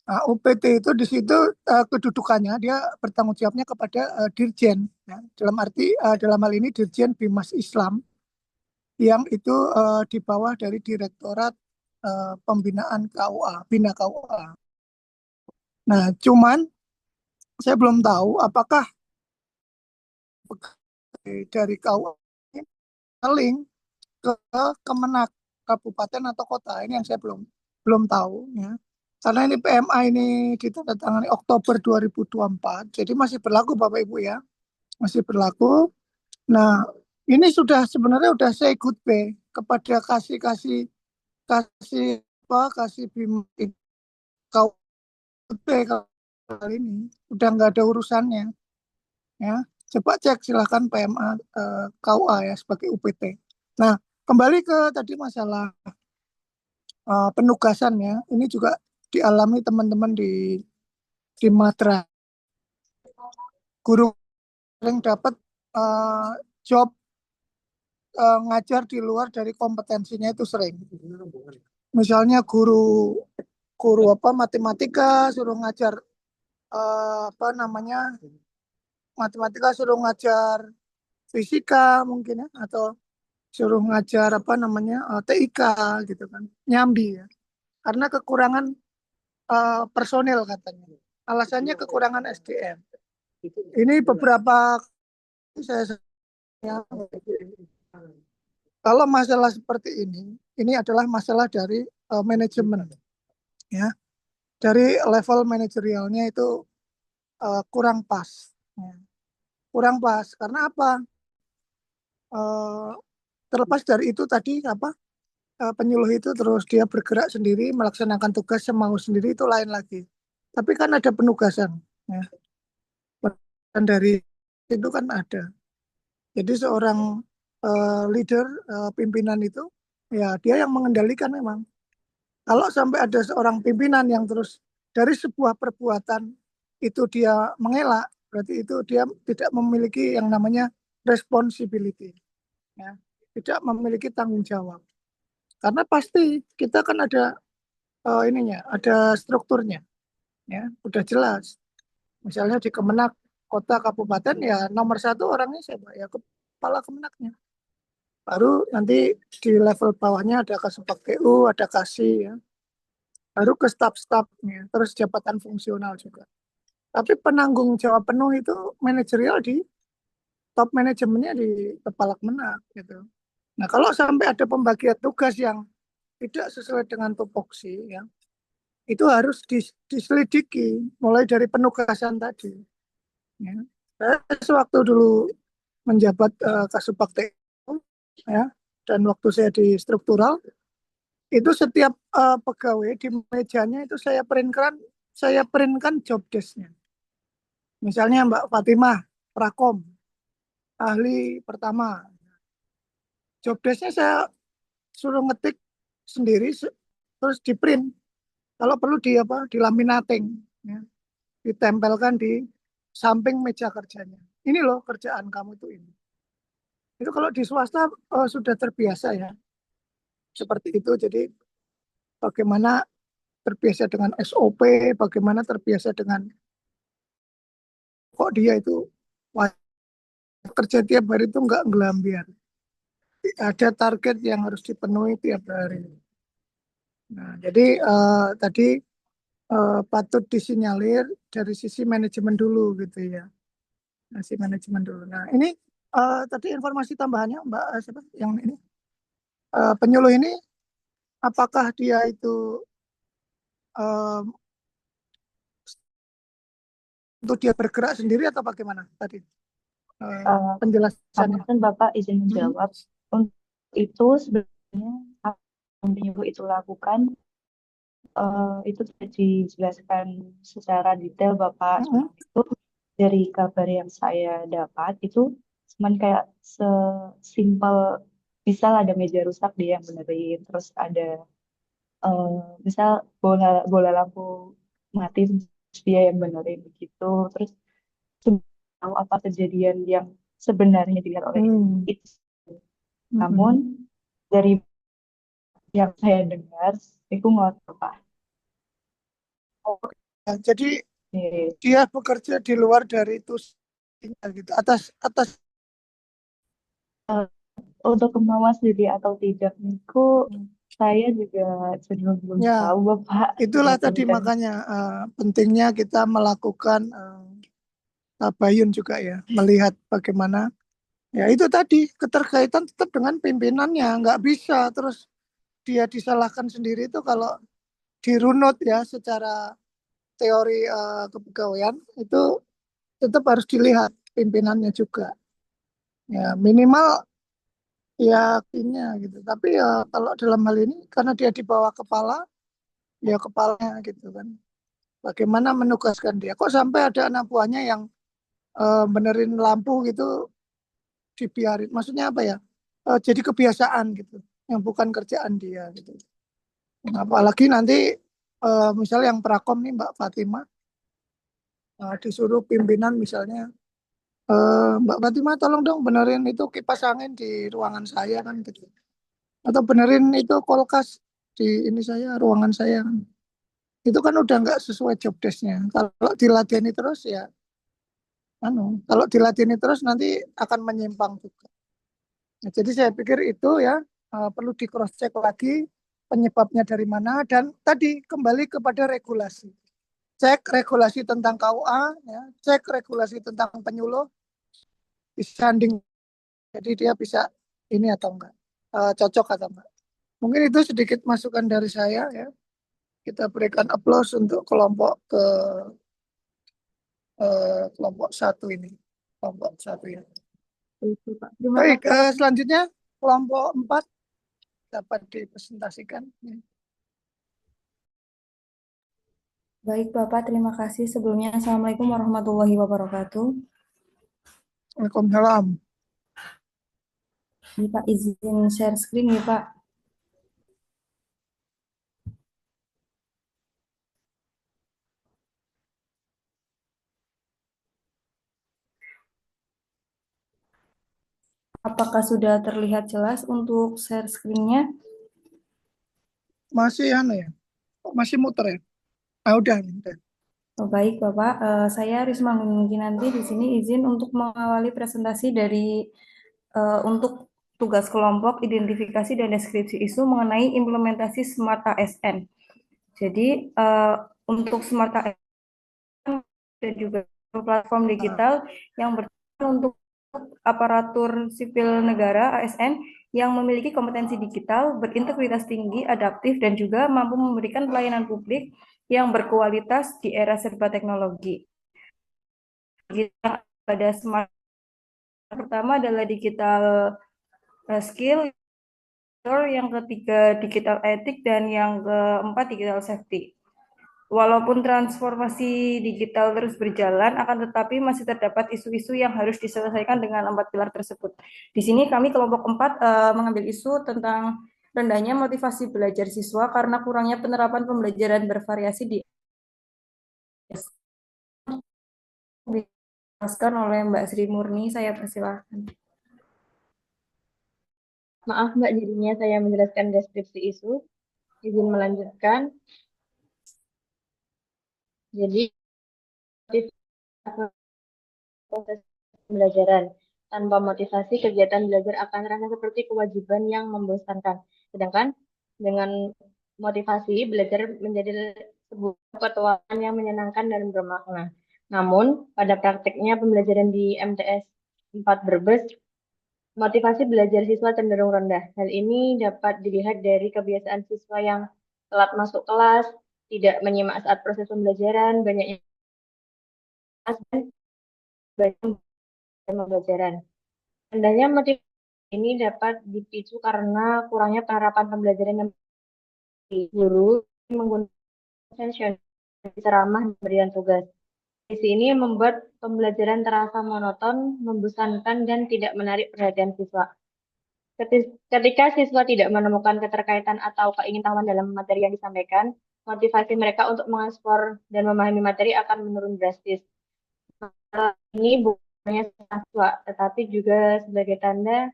Nah, UPT itu di situ kedudukannya dia bertanggung jawabnya kepada Dirjen ya. Dalam hal ini Dirjen Bimas Islam yang itu di bawah dari Direktorat Pembinaan KUA, Bina KUA. Nah, cuman saya belum tahu apakah dari KUA ini link ke Kemenak kabupaten atau kota. Ini yang saya belum tahu ya. Karena ini PMA ini ditandatangani Oktober 2024, jadi masih berlaku Bapak Ibu ya, masih berlaku. Nah, ini sebenarnya udah say goodbye kepada kasih BIM kau kali ini udah nggak ada urusannya ya. Coba cek silahkan PMA KUA ya sebagai UPT. Nah, kembali ke tadi masalah penugasan ya, ini juga dialami teman-teman di Matra. Guru yang dapat job ngajar di luar dari kompetensinya itu sering. Misalnya guru matematika suruh ngajar matematika suruh ngajar fisika mungkin ya, atau suruh ngajar TIK gitu kan, nyambi ya. Karena kekurangan personil katanya. Alasannya kekurangan SDM. Ini beberapa saya kalau masalah seperti ini adalah masalah dari manajemen ya. Dari level manajerialnya itu kurang pas. Ya. Kurang pas karena apa? Terlepas dari itu tadi penyuluh itu terus dia bergerak sendiri melaksanakan tugas semau sendiri itu lain lagi. Tapi kan ada penugasan ya. Dan dari itu kan ada. Jadi seorang leader pimpinan itu ya dia yang mengendalikan memang. Kalau sampai ada seorang pimpinan yang terus dari sebuah perbuatan itu dia mengelak, berarti itu dia tidak memiliki yang namanya responsibility, ya, tidak memiliki tanggung jawab. Karena pasti kita kan ada ada strukturnya, ya, udah jelas. Misalnya di Kemenak kota kabupaten ya nomor 1 orangnya siapa ya kepala Kemenaknya. Baru nanti di level bawahnya ada Kasubag TU, ada Kasih ya. Baru ke staf-stafnya, terus jabatan fungsional juga. Tapi penanggung jawab penuh itu manajerial di top manajemennya di kepala Kemenak gitu. Nah, kalau sampai ada pembagian tugas yang tidak sesuai dengan tupoksi ya, itu harus diselidiki mulai dari penugasan tadi. Ya. Saya sewaktu dulu menjabat Kasubag TU ya, dan waktu saya di struktural itu setiap pegawai di mejanya itu saya printkan job desk-nya. Misalnya Mbak Fatimah, Prakom, ahli pertama. Job desk-nya saya suruh ngetik sendiri terus di print. Kalau perlu dilaminating ya, ditempelkan di samping meja kerjanya. Ini loh kerjaan kamu itu ini. Itu kalau di swasta sudah terbiasa ya seperti itu. Jadi bagaimana terbiasa dengan SOP, bagaimana terbiasa dengan kok dia itu kerja tiap hari itu nggak ngelambian. Ada target yang harus dipenuhi tiap hari. Nah, jadi tadi patut disinyalir dari sisi manajemen dulu gitu ya. Nah, si manajemen dulu. Nah, ini tadi informasi tambahannya Mbak siapa yang ini penyuluh ini apakah dia itu untuk dia bergerak sendiri atau bagaimana tadi penjelasannya? Kan Bapak izin menjawab. Untuk itu sebenarnya apa yang penyuluh itu lakukan itu tidak dijelaskan secara detail Bapak. Cuma itu dari kabar yang saya dapat itu cuman kayak sesimpel misal ada meja rusak dia yang benerin, terus ada misal bola lampu mati dia yang benerin begitu, terus tahu apa kejadian yang sebenarnya dilihat oleh itu. Namun dari yang saya dengar itu nggak apa. Jadi dia bekerja di luar dari itu gitu atas untuk kemauan sendiri atau tidak itu saya juga cenderung belum tahu Bapak. Itulah tadi makanya pentingnya kita melakukan tabayun juga ya, melihat bagaimana ya itu tadi keterkaitan tetap dengan pimpinannya, nggak bisa terus dia disalahkan sendiri itu kalau dirunut ya secara teori kepegawaian itu tetap harus dilihat pimpinannya juga ya minimal yakinnya gitu. Tapi ya kalau dalam hal ini karena dia di bawah kepala, ya kepalanya gitu kan. Bagaimana menugaskan dia? Kok sampai ada anak buahnya yang benerin lampu gitu dibiarin? Maksudnya apa ya? Jadi kebiasaan gitu, yang bukan kerjaan dia gitu. Apalagi nanti misalnya yang prakom nih Mbak Fatima disuruh pimpinan misalnya Mbak Fatima tolong dong benerin itu kipas angin di ruangan saya kan gitu. Atau benerin itu kulkas di ini saya ruangan saya kan. Itu kan udah nggak sesuai job desk-nya. Kalau diladeni terus ya kalau diladeni terus nanti akan menyimpang juga. Nah, jadi saya pikir itu ya perlu di cross check lagi penyebabnya dari mana dan tadi kembali kepada regulasi. Cek regulasi tentang KUA, ya, cek regulasi tentang penyuluh, disanding jadi dia bisa ini atau enggak, cocok atau enggak. Mungkin itu sedikit masukan dari saya ya. Kita berikan aplaus untuk kelompok kelompok satu ini, kelompok satu ya. Baik, selanjutnya kelompok 4 dapat dipresentasikan. Baik Bapak, terima kasih sebelumnya. Assalamualaikum warahmatullahi wabarakatuh. Waalaikumsalam. Ini Pak izin share screen nih Pak. Apakah sudah terlihat jelas untuk share screen-nya? Masih ya? Masih muter ya? Udah. Oh, baik Bapak, saya Risma nanti di sini izin untuk mengawali presentasi dari untuk tugas kelompok identifikasi dan deskripsi isu mengenai implementasi Smart ASN. Jadi untuk Smart ASN dan juga platform digital yang bertujuan untuk aparatur sipil negara ASN yang memiliki kompetensi digital, berintegritas tinggi, adaptif, dan juga mampu memberikan pelayanan publik yang berkualitas di era serba teknologi. Pada smart pertama adalah digital skill, yang ketiga digital etik, dan yang keempat digital safety. Walaupun transformasi digital terus berjalan, akan tetapi masih terdapat isu-isu yang harus diselesaikan dengan 4 pilar tersebut. Di sini kami kelompok 4 mengambil isu tentang rendahnya motivasi belajar siswa karena kurangnya penerapan pembelajaran bervariasi di dijelaskan oleh Mbak Sri Murni. Saya persilahkan. Maaf Mbak, jadinya saya menjelaskan deskripsi isu. Izin melanjutkan. Jadi, proses pembelajaran. Tanpa motivasi, kegiatan belajar akan terasa seperti kewajiban yang membosankan. Sedangkan dengan motivasi, belajar menjadi sebuah petualangan yang menyenangkan dan bermakna. Namun, pada praktiknya pembelajaran di MTS 4 Brebes, motivasi belajar siswa cenderung rendah. Hal ini dapat dilihat dari kebiasaan siswa yang telat masuk kelas, tidak menyimak saat proses pembelajaran, banyaknya dan banyak pembelajaran. Rendahnya motivasi ini dapat dipicu karena kurangnya penerapan pembelajaran yang baik. Guru menggunakan konvensional, ceramah, dan pemberian tugas. Sisi ini membuat pembelajaran terasa monoton, membosankan, dan tidak menarik perhatian siswa. Ketika siswa tidak menemukan keterkaitan atau keingintahuan dalam materi yang disampaikan, motivasi mereka untuk mengeksplor dan memahami materi akan menurun drastis. Ini bukan hanya siswa, tetapi juga sebagai tanda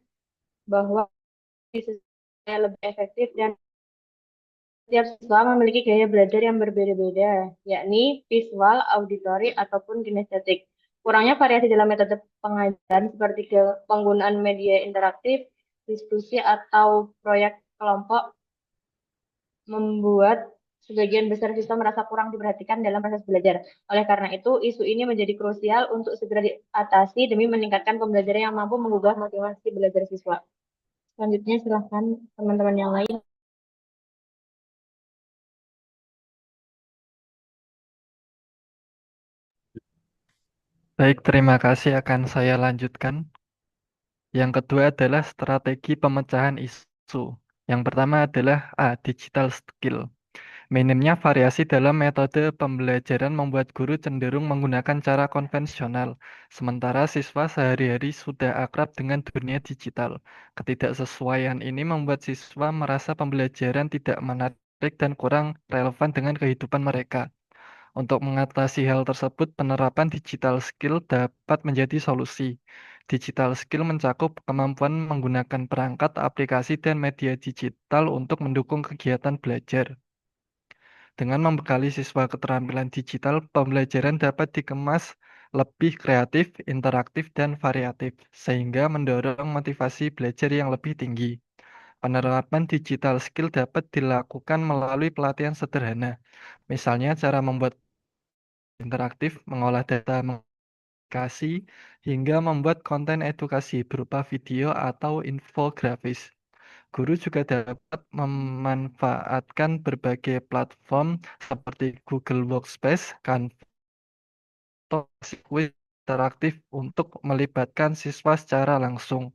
bahwa siswa lebih efektif dan setiap siswa memiliki gaya belajar yang berbeda-beda, yakni visual, auditory, ataupun kinestetik. Kurangnya variasi dalam metode pengajaran seperti penggunaan media interaktif, diskusi, atau proyek kelompok membuat sebagian besar siswa merasa kurang diperhatikan dalam proses belajar. Oleh karena itu, isu ini menjadi krusial untuk segera diatasi demi meningkatkan pembelajaran yang mampu menggugah motivasi belajar siswa. Selanjutnya, silahkan teman-teman yang lain. Baik, terima kasih, akan saya lanjutkan. Yang kedua adalah strategi pemecahan isu. Yang pertama adalah digital skill. Minimnya variasi dalam metode pembelajaran membuat guru cenderung menggunakan cara konvensional, sementara siswa sehari-hari sudah akrab dengan dunia digital. Ketidaksesuaian ini membuat siswa merasa pembelajaran tidak menarik dan kurang relevan dengan kehidupan mereka. Untuk mengatasi hal tersebut, penerapan digital skill dapat menjadi solusi. Digital skill mencakup kemampuan menggunakan perangkat, aplikasi, dan media digital untuk mendukung kegiatan belajar. Dengan membekali siswa keterampilan digital, pembelajaran dapat dikemas lebih kreatif, interaktif, dan variatif, sehingga mendorong motivasi belajar yang lebih tinggi. Penerapan digital skill dapat dilakukan melalui pelatihan sederhana, misalnya cara membuat interaktif, mengolah data, mengaplikasi, hingga membuat konten edukasi berupa video atau infografis. Guru juga dapat memanfaatkan berbagai platform seperti Google Workspace, Canva, atau kuis interaktif untuk melibatkan siswa secara langsung.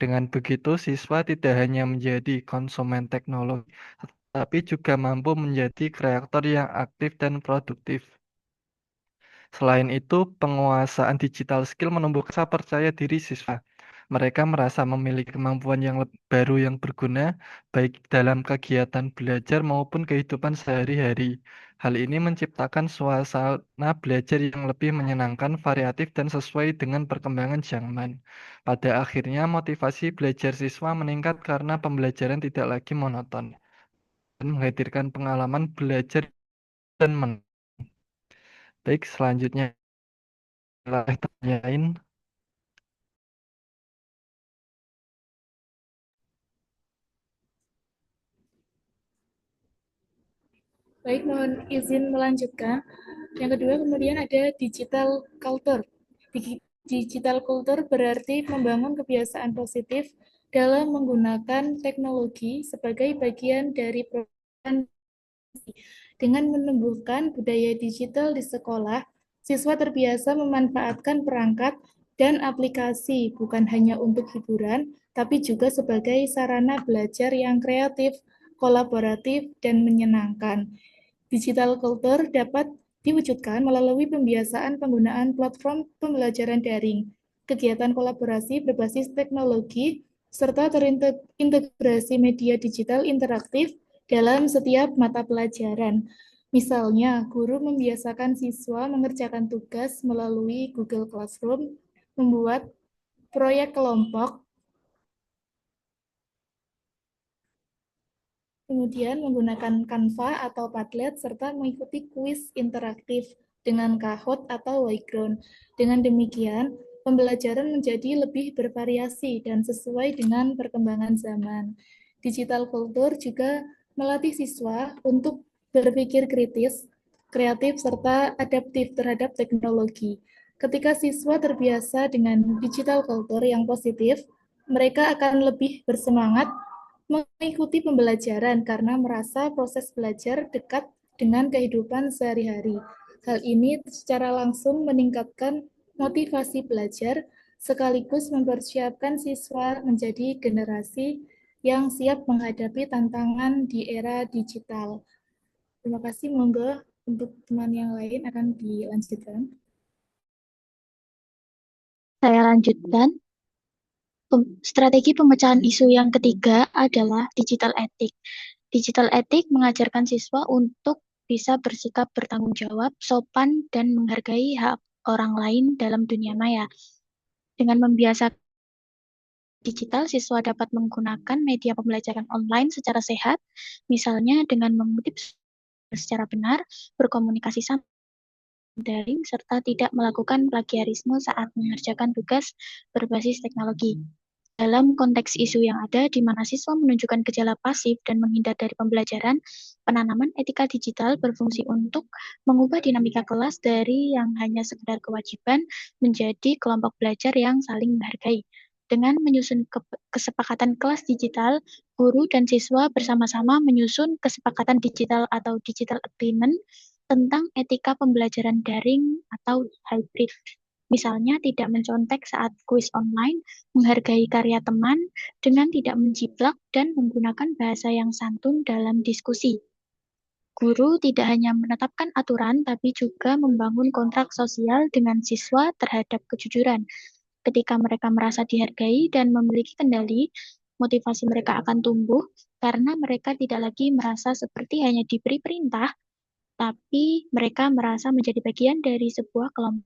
Dengan begitu, siswa tidak hanya menjadi konsumen teknologi, tetapi juga mampu menjadi kreator yang aktif dan produktif. Selain itu, penguasaan digital skill menumbuhkan rasa percaya diri siswa. Mereka merasa memiliki kemampuan yang baru yang berguna, baik dalam kegiatan belajar maupun kehidupan sehari-hari. Hal ini menciptakan suasana belajar yang lebih menyenangkan, variatif, dan sesuai dengan perkembangan zaman. Pada akhirnya, motivasi belajar siswa meningkat karena pembelajaran tidak lagi monoton dan menghadirkan pengalaman belajar dan Baik, selanjutnya tanyain. Baik, mohon izin melanjutkan. Yang kedua, kemudian ada digital culture. Digital culture berarti membangun kebiasaan positif dalam menggunakan teknologi sebagai bagian dari program. Dengan menumbuhkan budaya digital di sekolah, siswa terbiasa memanfaatkan perangkat dan aplikasi bukan hanya untuk hiburan, tapi juga sebagai sarana belajar yang kreatif, kolaboratif, dan menyenangkan. Digital culture dapat diwujudkan melalui pembiasaan penggunaan platform pembelajaran daring, kegiatan kolaborasi berbasis teknologi, serta terintegrasi media digital interaktif dalam setiap mata pelajaran. Misalnya, guru membiasakan siswa mengerjakan tugas melalui Google Classroom, membuat proyek kelompok, kemudian menggunakan Canva atau Padlet, serta mengikuti kuis interaktif dengan Kahoot atau Whiteground. Dengan demikian, pembelajaran menjadi lebih bervariasi dan sesuai dengan perkembangan zaman. Digital culture juga melatih siswa untuk berpikir kritis, kreatif, serta adaptif terhadap teknologi. Ketika siswa terbiasa dengan digital culture yang positif, mereka akan lebih bersemangat mengikuti pembelajaran karena merasa proses belajar dekat dengan kehidupan sehari-hari. Hal ini secara langsung meningkatkan motivasi belajar sekaligus mempersiapkan siswa menjadi generasi yang siap menghadapi tantangan di era digital. Terima kasih, monggo untuk teman yang lain akan dilanjutkan. Saya lanjutkan. Strategi pemecahan isu yang ketiga adalah digital ethic. Digital ethic mengajarkan siswa untuk bisa bersikap bertanggung jawab, sopan, dan menghargai hak orang lain dalam dunia maya. Dengan membiasakan digital, siswa dapat menggunakan media pembelajaran online secara sehat, misalnya dengan mengutip secara benar, berkomunikasi sama daring, serta tidak melakukan plagiarisme saat mengerjakan tugas berbasis teknologi. Dalam konteks isu yang ada, di mana siswa menunjukkan gejala pasif dan menghindar dari pembelajaran, penanaman etika digital berfungsi untuk mengubah dinamika kelas dari yang hanya sekedar kewajiban menjadi kelompok belajar yang saling menghargai. Dengan menyusun kesepakatan kelas digital, guru dan siswa bersama-sama menyusun kesepakatan digital atau digital agreement tentang etika pembelajaran daring atau hybrid. Misalnya tidak mencontek saat kuis online, menghargai karya teman dengan tidak menjiplak dan menggunakan bahasa yang santun dalam diskusi. Guru tidak hanya menetapkan aturan, tapi juga membangun kontrak sosial dengan siswa terhadap kejujuran. Ketika mereka merasa dihargai dan memiliki kendali, motivasi mereka akan tumbuh karena mereka tidak lagi merasa seperti hanya diberi perintah, tapi mereka merasa menjadi bagian dari sebuah kelompok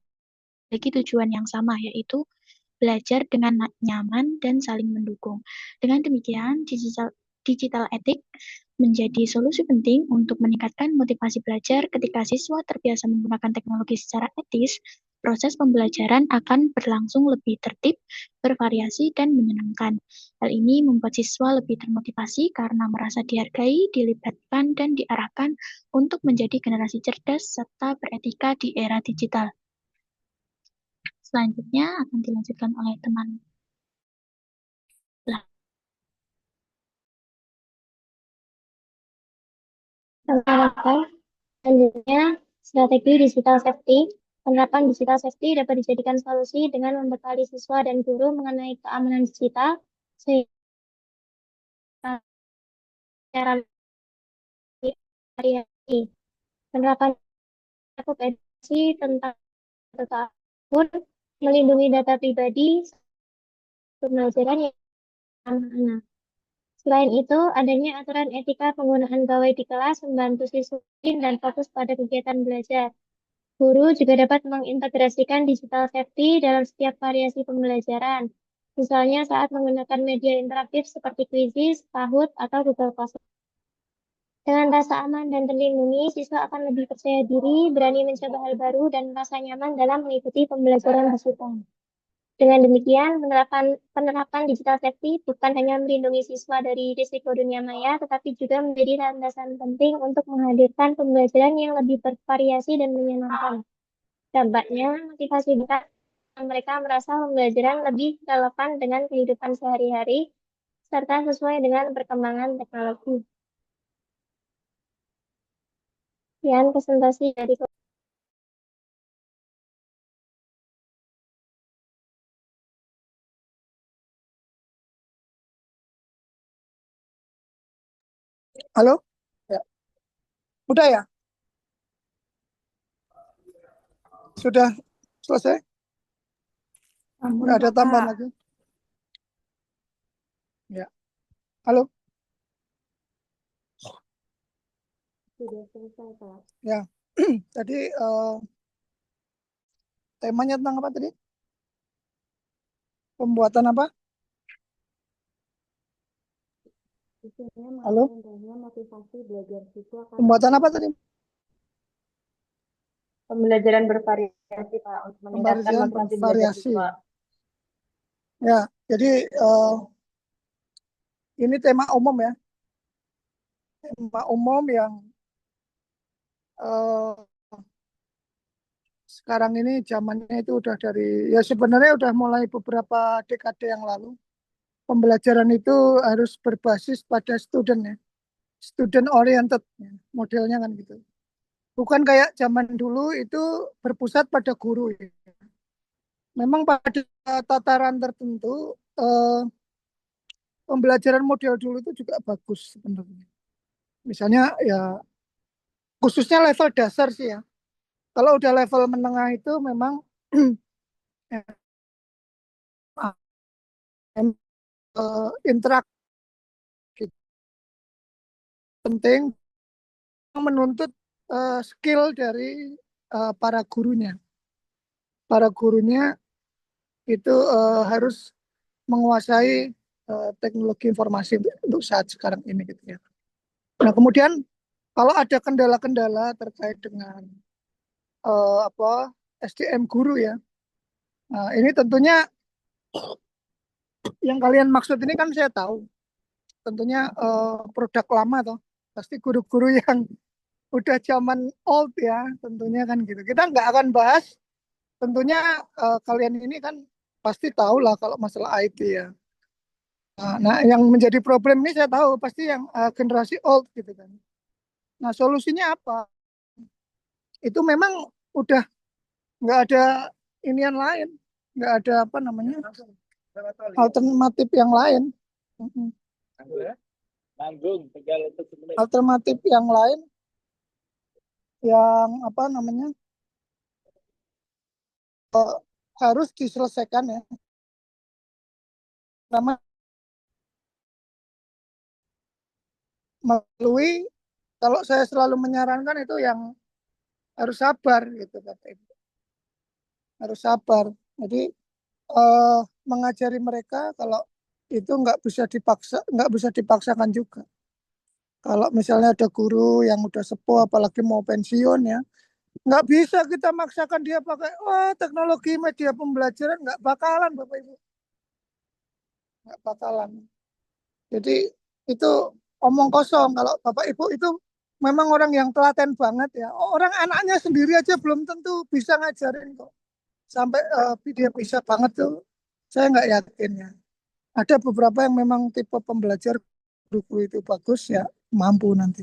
memiliki tujuan yang sama, yaitu belajar dengan nyaman dan saling mendukung. Dengan demikian, digital ethic menjadi solusi penting untuk meningkatkan motivasi belajar. Ketika siswa terbiasa menggunakan teknologi secara etis, proses pembelajaran akan berlangsung lebih tertib, bervariasi, dan menyenangkan. Hal ini membuat siswa lebih termotivasi karena merasa dihargai, dilibatkan, dan diarahkan untuk menjadi generasi cerdas serta beretika di era digital. Selanjutnya akan dilanjutkan oleh teman. Selanjutnya, strategi digital safety. Penerapan digital safety dapat dijadikan solusi dengan membekali siswa dan guru mengenai keamanan digital secara hari-hari. Penerapan cukup edukasi tentang akun, melindungi data pribadi, pembelajaran yang anak-anak. Selain itu, adanya aturan etika penggunaan gawai di kelas membantu siswa dan fokus pada kegiatan belajar. Guru juga dapat mengintegrasikan digital safety dalam setiap variasi pembelajaran, misalnya saat menggunakan media interaktif seperti Quizzes, Kahoot, atau Google Classroom. Dengan rasa aman dan terlindungi, siswa akan lebih percaya diri, berani mencoba hal baru, dan merasa nyaman dalam mengikuti pembelajaran digital. Dengan demikian, penerapan digital safety bukan hanya melindungi siswa dari risiko dunia maya, tetapi juga menjadi landasan penting untuk menghadirkan pembelajaran yang lebih bervariasi dan menyenangkan. Dampaknya, motivasi mereka merasa pembelajaran lebih relevan dengan kehidupan sehari-hari, serta sesuai dengan perkembangan teknologi. Sekian presentasi dari Halo? Ya. Udah ya? Sudah selesai? Nggak ada tambahan lagi? Ya. Halo? Sudah selesai, Pak. Ya, tadi temanya tentang apa tadi? Pembuatan apa? Isinya Halo? rendahnya motivasi belajar siswa karena Pembuatan apa tadi? pembelajaran bervariasi, Pak, untuk meningkatkan Pembelajaran motivasi belajar bervariasi. siswa. Ya, jadi ini tema umum ya. Tema umum yang eh, sekarang ini zamannya itu udah dari, ya sebenarnya udah mulai beberapa dekade yang lalu. Pembelajaran itu harus berbasis pada student ya. Student oriented ya, modelnya kan gitu. Bukan kayak zaman dulu itu berpusat pada guru ya. Memang pada tataran tertentu pembelajaran model dulu itu juga bagus sebenarnya. Misalnya ya khususnya level dasar sih ya. Kalau udah level menengah itu memang interaksi penting menuntut skill dari para gurunya. Para gurunya itu harus menguasai teknologi informasi untuk saat sekarang ini gitu ya. Nah, kemudian kalau ada kendala-kendala terkait dengan apa SDM guru ya. Nah, ini tentunya yang kalian maksud ini kan saya tahu. Tentunya produk lama toh. Pasti guru-guru yang udah zaman old ya, tentunya kan gitu. Kita nggak akan bahas, tentunya kalian ini kan pasti tahu lah kalau masalah IT ya. Nah, yang menjadi problem ini saya tahu pasti yang generasi old gitu kan. Nah, solusinya apa? Itu memang udah nggak ada inian lain, nggak ada apa namanya alternatif yang lain. Mm-mm. Alternatif yang lain yang apa namanya harus diselesaikan ya. Pertama melalui kalau saya selalu menyarankan itu yang harus sabar gitu kata ibu, harus sabar. Jadi eh, mengajari mereka kalau itu nggak bisa dipaksakan juga. Kalau misalnya ada guru yang udah sepuh apalagi mau pensiun ya, nggak bisa kita maksakan dia pakai teknologi media pembelajaran, nggak bakalan Bapak Ibu, nggak bakalan. Jadi itu omong kosong kalau Bapak Ibu itu memang orang yang telaten banget ya. Orang anaknya sendiri aja belum tentu bisa ngajarin kok. Sampai dia bisa banget tuh. Saya nggak yakin ya. Ada beberapa yang memang tipe pembelajar guru itu bagus ya mampu nanti.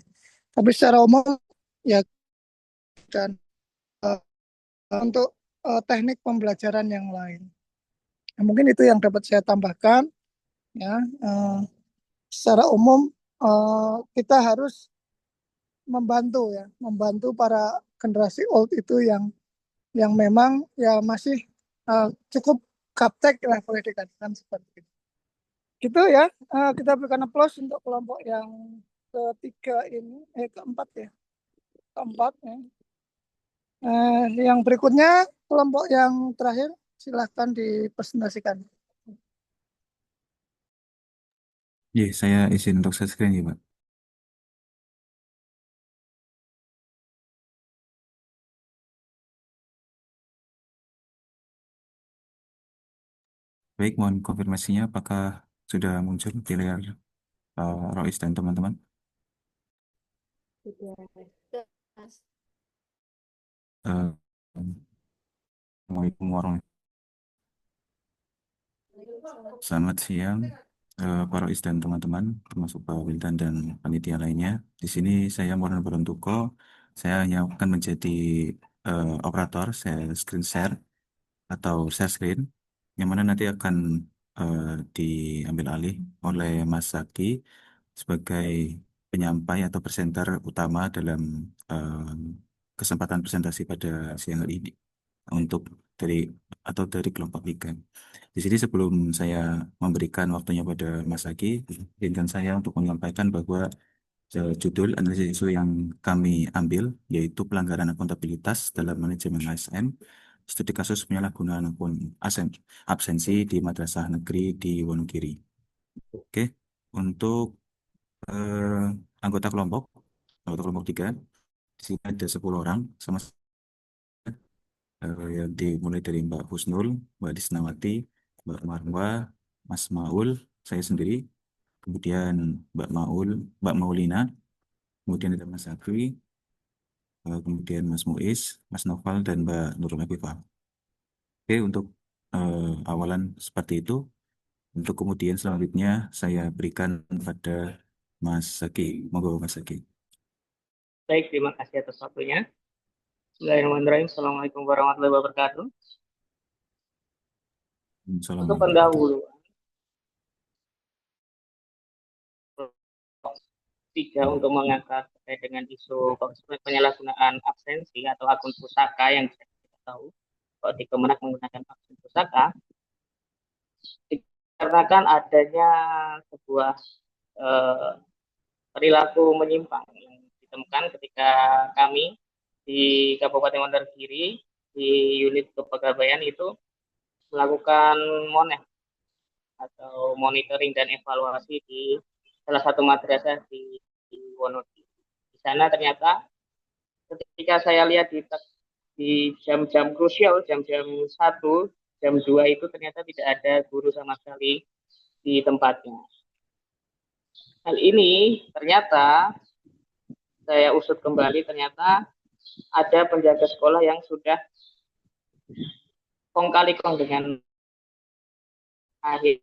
Tapi secara umum ya dan eh, untuk teknik pembelajaran yang lain. Nah, mungkin itu yang dapat saya tambahkan ya. Secara umum kita harus membantu ya, membantu para generasi old itu yang memang ya masih cukup gaptek lah boleh dikatakan seperti itu. Gitu ya, kita berikan aplaus untuk kelompok yang ketiga ini, keempat ya, keempat ya. Yang berikutnya kelompok yang terakhir silahkan dipresentasikan. Iya, saya izin untuk share screen ya, Pak. Baik, mohon konfirmasinya apakah sudah muncul di layar Rois dan teman-teman? Eh, Assalamualaikum warahmatullahi wabarakatuh. Selamat siang, Pak Rois dan teman-teman, termasuk Pak Wildan dan panitia lainnya. Di sini saya Morgan Beruntuko. Saya hanya akan menjadi operator, saya screen share atau share screen, yang mana nanti akan diambil alih oleh Mas Zaki sebagai penyampai atau presenter utama dalam kesempatan presentasi pada siang hari ini untuk dari dari kelompok 3. Di sini sebelum saya memberikan waktunya pada Mas Zaki, izinkan saya untuk menyampaikan bahwa Judul analisis isu yang kami ambil yaitu pelanggaran akuntabilitas dalam manajemen ASN, studi kasus penyalahgunaan akun absensi di Madrasah Negeri di Wonogiri. Oke, untuk anggota kelompok 3, di sini ada 10 orang, sama yang dimulai dari Mbak Husnul, Mbak Disnawati, Mbak Marwa, Mas Maul, saya sendiri, kemudian Mbak Maulina, kemudian ada Mas Agri, kemudian Mas Muiz, Mas Noval, dan Mbak Nurul Afifah. Oke, untuk awalan seperti itu. Untuk kemudian selanjutnya saya berikan pada Mas Zaki. Monggo Mas Zaki. Baik, terima kasih atas waktunya. Bismillahirrahmanirrahim. Assalamualaikum warahmatullahi wabarakatuh. Untuk pendahuluan, 3 untuk mengangkat terkait dengan isu penyalahgunaan absensi atau akun pusaka yang kita tahu kalau di Kemenak menggunakan akun pusaka dikarenakan adanya sebuah perilaku menyimpang yang ditemukan ketika kami di Kabupaten Wonogiri di unit kepegawaian itu melakukan moneh atau monitoring dan evaluasi di salah satu madrasah di Wonogiri. Di sana ternyata ketika saya lihat di jam-jam krusial, jam-jam 1, jam 2 itu ternyata tidak ada guru sama sekali di tempatnya. Hal ini ternyata saya usut kembali, ternyata ada penjaga sekolah yang sudah kong kali kong dengan akhir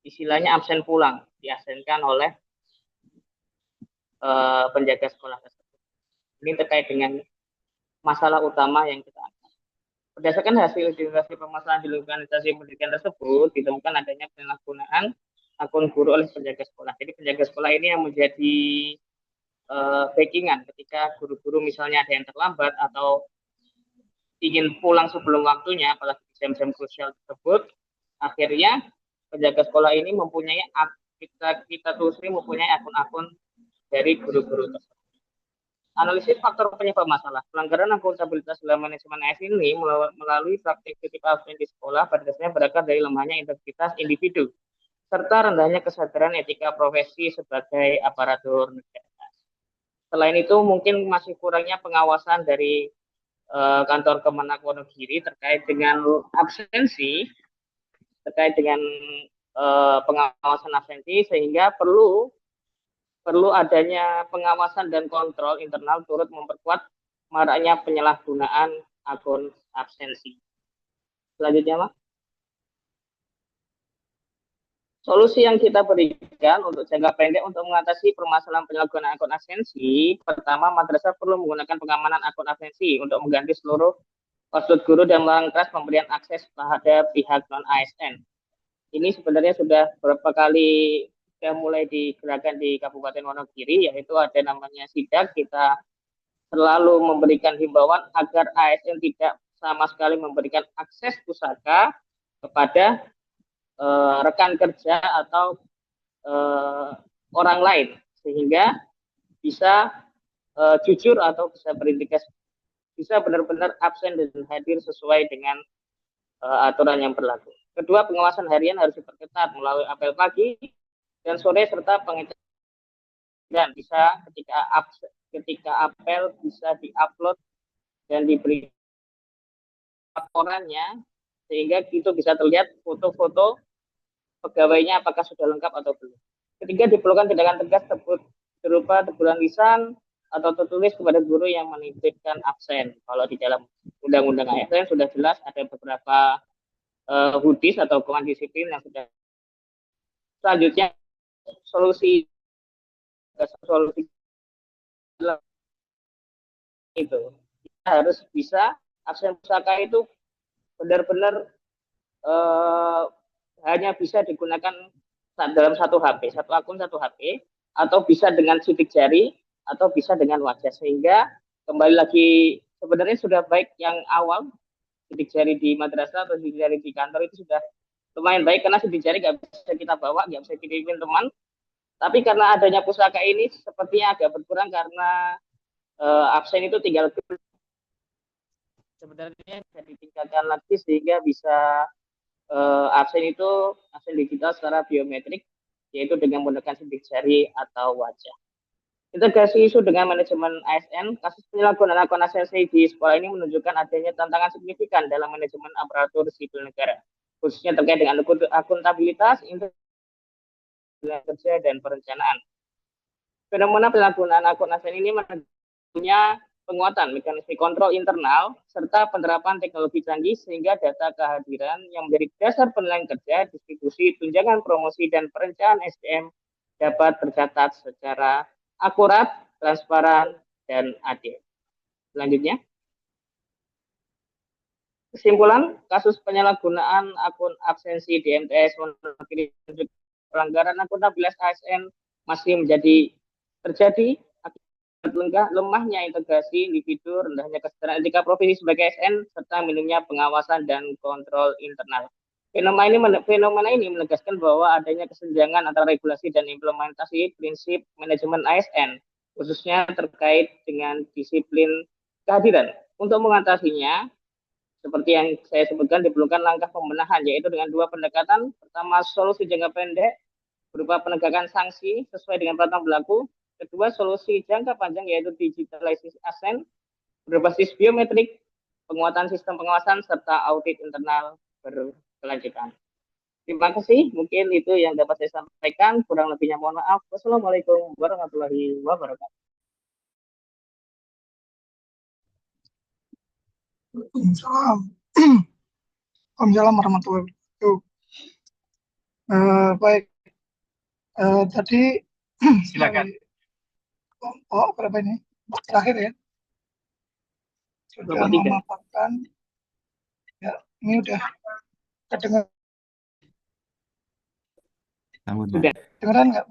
istilahnya absen pulang, diabsenkan oleh penjaga sekolah tersebut. Ini terkait dengan masalah utama yang kita angkat. Berdasarkan hasil identifikasi permasalahan di lingkungan instansi pendidikan tersebut, ditemukan adanya penyalahgunaan akun guru oleh penjaga sekolah. Jadi penjaga sekolah ini yang menjadi backingan ketika guru-guru misalnya ada yang terlambat atau ingin pulang sebelum waktunya, apalagi jam-jam krusial tersebut, akhirnya penjaga sekolah ini mempunyai kita telusuri mempunyai akun-akun dari guru-guru tersebut. Analisis faktor penyebab masalah pelanggaran akuntabilitas dalam manajemen ASN ini melalui praktik titip absen di sekolah pada dasarnya berakar dari lemahnya integritas individu serta rendahnya kesadaran etika profesi sebagai aparatur negara. Selain itu mungkin masih kurangnya pengawasan dari kantor Kemenak Wonogiri terkait dengan absensi, terkait dengan pengawasan absensi, sehingga perlu adanya pengawasan dan kontrol internal turut memperkuat maraknya penyalahgunaan akun absensi. Selanjutnya, Pak. Solusi yang kita berikan untuk jangka pendek untuk mengatasi permasalahan penyalahgunaan akun absensi, pertama, madrasah perlu menggunakan pengamanan akun absensi untuk mengganti seluruh password guru dan melarang keras pemberian akses pada pihak non-ASN. Ini sebenarnya sudah beberapa kali sudah mulai digerakkan di Kabupaten Wonogiri, yaitu ada namanya sidak. Kita selalu memberikan himbauan agar ASN tidak sama sekali memberikan akses pusaka kepada rekan kerja atau orang lain, sehingga bisa jujur atau bisa berintegrasi, bisa benar-benar absen dan hadir sesuai dengan aturan yang berlaku. Kedua, pengawasan harian harus diperketat melalui apel pagi dan sore serta pengecekan. Dan bisa ketika apel bisa diupload dan diberi laporannya, sehingga itu bisa terlihat foto-foto pegawainya apakah sudah lengkap atau belum. Ketiga, diperlukan tindakan tegas berupa teguran lisan atau tertulis kepada guru yang menitipkan absen. Kalau di dalam undang-undang ASN sudah jelas ada beberapa hudis atau hukuman disiplin yang sudah. Selanjutnya, solusi itu kita harus bisa absen pusaka itu benar-benar hanya bisa digunakan dalam satu HP, satu akun satu HP, atau bisa dengan sidik jari, atau bisa dengan wajah. Sehingga kembali lagi sebenarnya sudah baik yang awal, sidik jari di madrasah atau sidik jari di kantor itu sudah lumayan baik, karena sidik jari nggak bisa kita bawa, nggak bisa kirimin teman, Tapi karena adanya pusaka ini sepertinya agak berkurang karena absen itu tinggal sebenarnya bisa ditingkatkan lagi sehingga bisa absen digital secara biometrik, yaitu dengan menggunakan sidik jari atau wajah. Integrasi isu dengan manajemen ASN, kasus penyalahgunaan akun ASN di sekolah ini menunjukkan adanya tantangan signifikan dalam manajemen aparatur sipil negara, khususnya terkait dengan akuntabilitas, kerja, dan perencanaan. Fenomena penyalahgunaan akun ASN ini punya penguatan mekanisme kontrol internal serta penerapan teknologi canggih sehingga data kehadiran yang menjadi dasar penilaian kerja, distribusi, tunjangan promosi, dan perencanaan SDM dapat tercatat secara akurat, transparan, dan adil. Selanjutnya, kesimpulan kasus penyalahgunaan akun absensi di MTS menunjukkan pelanggaran akuntabilitas ASN masih terjadi akibat lemahnya integrasi individu, rendahnya kesadaran etika profesi sebagai ASN, serta minimnya pengawasan dan kontrol internal. Fenomena ini menegaskan bahwa adanya kesenjangan antara regulasi dan implementasi prinsip manajemen ASN, khususnya terkait dengan disiplin kehadiran. Untuk mengatasinya, seperti yang saya sebutkan, diperlukan langkah pembenahan, yaitu dengan dua pendekatan. Pertama, solusi jangka pendek berupa penegakan sanksi sesuai dengan peraturan berlaku. Kedua, solusi jangka panjang, yaitu digitalisasi ASN berbasis biometrik, penguatan sistem pengawasan, serta audit internal berkelanjutan. Terima kasih, mungkin itu yang dapat saya sampaikan. Kurang lebihnya mohon maaf. Wassalamualaikum warahmatullahi wabarakatuh. Waalaikumsalam warahmatullahi wabarakatuh. Baik, tadi Silakan. Berapa ini? Terakhir ya. Sudah memaparkan. Ya, ini udah kedengar. Dengeran nggak?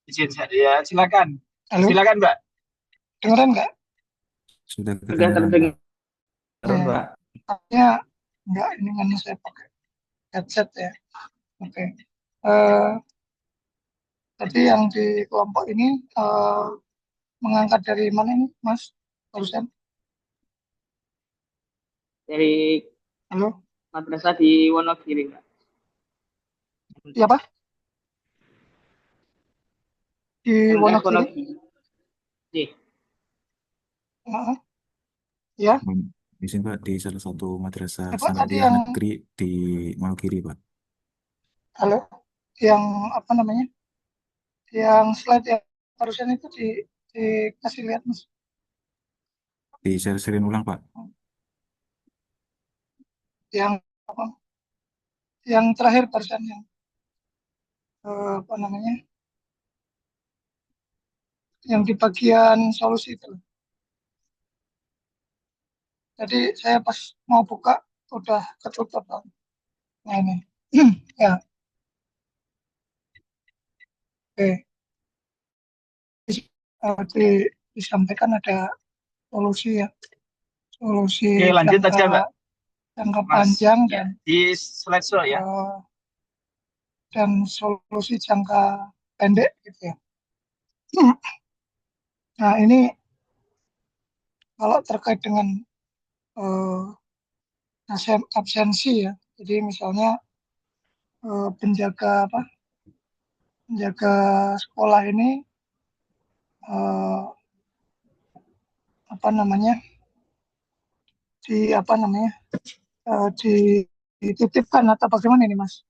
Izin saya, silakan. Halo? Silakan, Mbak. Dengeran nggak? Sudah terdengar. Mbak. Ya, enggak, ini kan saya pakai headset ya. Oke. Tadi yang di kelompok ini mengangkat dari mana ini, Mas? Barusan? Dari Halo? madrasah di Wonogiri, Pak. Iya, Pak? Di Wonogiri? Ya. Di sini Pak, di salah satu madrasah Apa tadi sanawiyah yang negeri di Wonogiri, Pak. halo? Yang apa namanya? Yang slide yang barusan itu dikasih lihat, Mas. Di share-sharein ulang, Pak. Yang apa? Yang terakhir barusan yang apa namanya? Yang di bagian solusi itu. Jadi saya pas mau buka udah ketutup. Nah ini, ya. Oke. Disampaikan ada solusi ya. Solusi Oke, lanjut aja, Mbak. Jangka Mas, panjang ya, dan di slideshow ya. Dan solusi jangka pendek gitu ya. Nah ini kalau terkait dengan absensi ya. Jadi misalnya penjaga sekolah ini apa namanya dititipkan atau bagaimana ini, Mas?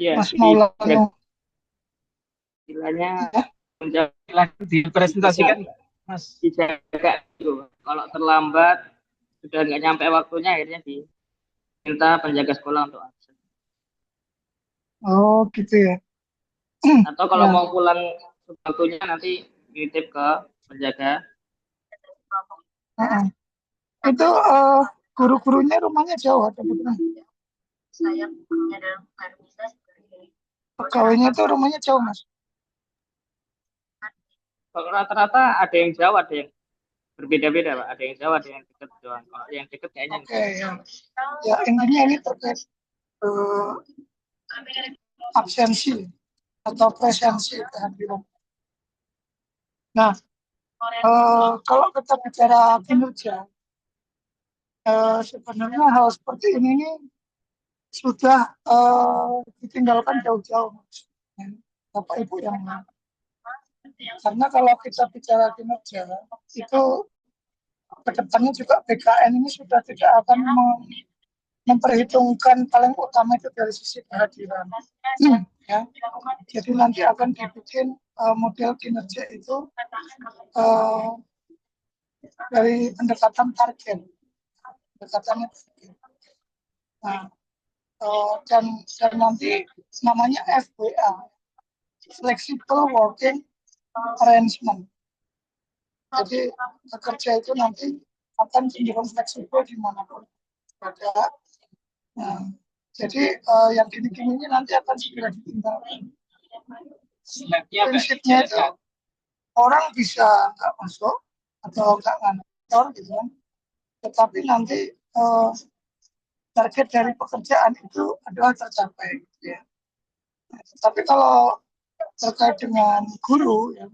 Ya, Mas Maulana. Istilahnya dipresentasikan, Mas. Dijaga itu. Kalau terlambat sudah nggak nyampe waktunya, akhirnya diminta penjaga sekolah untuk absen. Oh, gitu ya. Atau kalau Ya. mau pulang waktunya nanti nitip ke penjaga. Itu guru-gurunya rumahnya jauh atau bagaimana? Pegawainya itu rumahnya jauh, Mas. Kalau rata-rata ada yang jauh, ada yang berbeda-beda, Pak. Ada yang jauh, ada yang dekat doang. Kalau yang dekat kayaknya Oke, ya. Ya, intinya ini terkait absensi atau presensi kehadiran. Nah, kalau kita bicara kinerja, sebenarnya hal seperti ini sudah ditinggalkan jauh-jauh, Bapak Ibu yang karena kalau kita bicara kinerja itu kedepannya juga BKN ini sudah tidak akan memperhitungkan paling utama itu dari sisi kehadiran, ya. Jadi nanti akan dibikin model kinerja itu dari pendekatan target, pendekatannya target. Nah, dan nanti namanya FWA, Flexible Working Arrangement. Jadi pekerja itu nanti akan cenderung fleksibel dimanapun ada. Nah, jadi yang gini-gini ini nanti akan segera ditinggalkan. Prinsipnya itu orang bisa nggak masuk atau nggak ngantor gitu kan, tetapi nanti target dari pekerjaan itu adalah tercapai. Gitu ya. Tapi kalau terkait dengan guru, ya,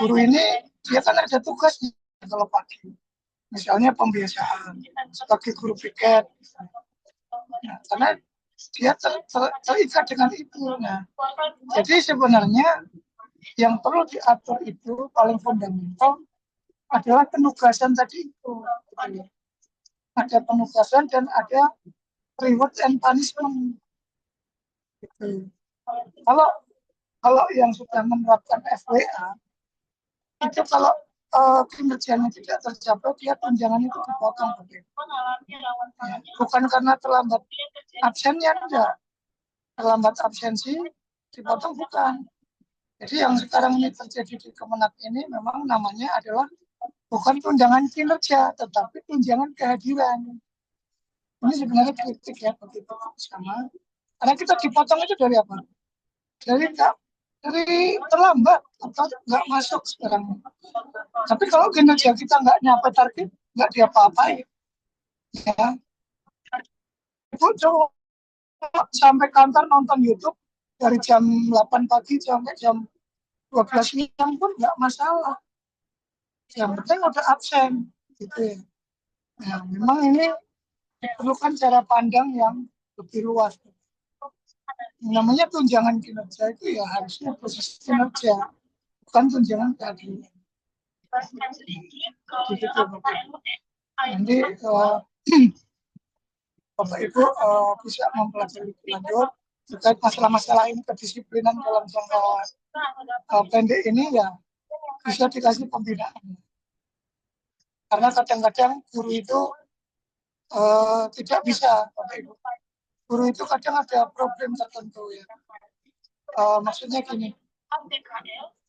guru ini dia kan ada tugasnya kalau pagi, misalnya pembiasaan sebagai guru piket, nah, karena dia terikat dengan itu. Nah, jadi sebenarnya yang perlu diatur itu paling fundamental adalah penugasan tadi itu. Ada penugasan dan ada reward and punishment. Gitu. Kalau yang sudah menerapkan FWA itu kalau kinerjanya tidak tercapai, dia tunjangan itu dipotong. Ya, bukan karena terlambat absennya, enggak. Terlambat absensi dipotong bukan. Jadi yang sekarang ini terjadi di Kemenak ini memang namanya adalah bukan tunjangan kinerja, tetapi tunjangan kehadiran. Ini sebenarnya kritik ya bagi kita bersama. Karena kita dipotong itu dari apa? Dari terlambat atau nggak masuk sekarang. Tapi kalau kinerja kita nggak nyampe target, nggak diapa-apain. Ya. Ibu coba sampai kantor nonton YouTube dari jam 8 pagi sampai jam 12 siang pun nggak masalah. Yang penting udah absen, gitu ya. Nah, memang ini diperlukan cara pandang yang lebih luas. Namanya tunjangan kinerja itu ya harusnya proses kinerja, bukan tunjangan kehadiran. Nanti Bapak Ibu bisa mempelajari lebih lanjut terkait masalah-masalah ini, kedisiplinan dalam jangka pendek ini ya bisa dikasih pembinaan. Karena kadang-kadang guru itu tidak bisa, Bapak Ibu. Guru itu kadang ada problem tertentu ya. Maksudnya gini,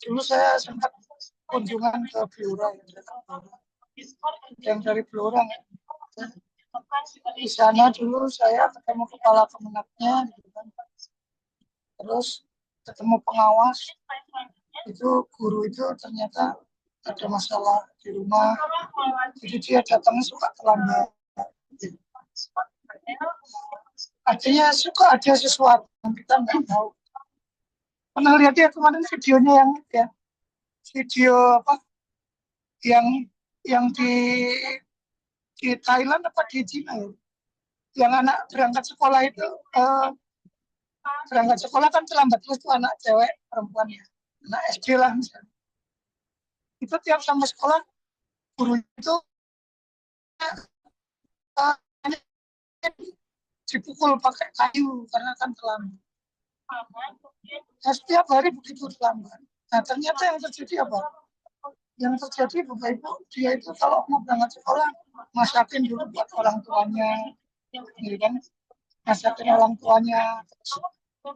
dulu saya sempat kunjungan ke Blora, yang dari Blora. Di sana dulu saya ketemu kepala Kemenaknya, gitu kan. Terus ketemu pengawas, itu guru itu ternyata ada masalah di rumah, jadi dia datangnya suka terlambat. Artinya suka ada sesuatu yang kita nggak tahu. Pernah lihat ya kemarin videonya yang ya, video apa yang di Thailand apa di Cina ya, yang anak berangkat sekolah itu berangkat sekolah kan terlambat, terus itu anak cewek perempuan ya, anak SD lah misalnya. Itu tiap sampai sekolah guru itu dipukul pakai kayu karena kan terlambat. Nah, setiap hari begitu terlambat. Nah, ternyata yang terjadi apa? Yang terjadi Bapak Ibu, dia itu kalau mau berangkat sekolah masakin dulu buat orang tuanya, gitu kan? Masakin orang tuanya,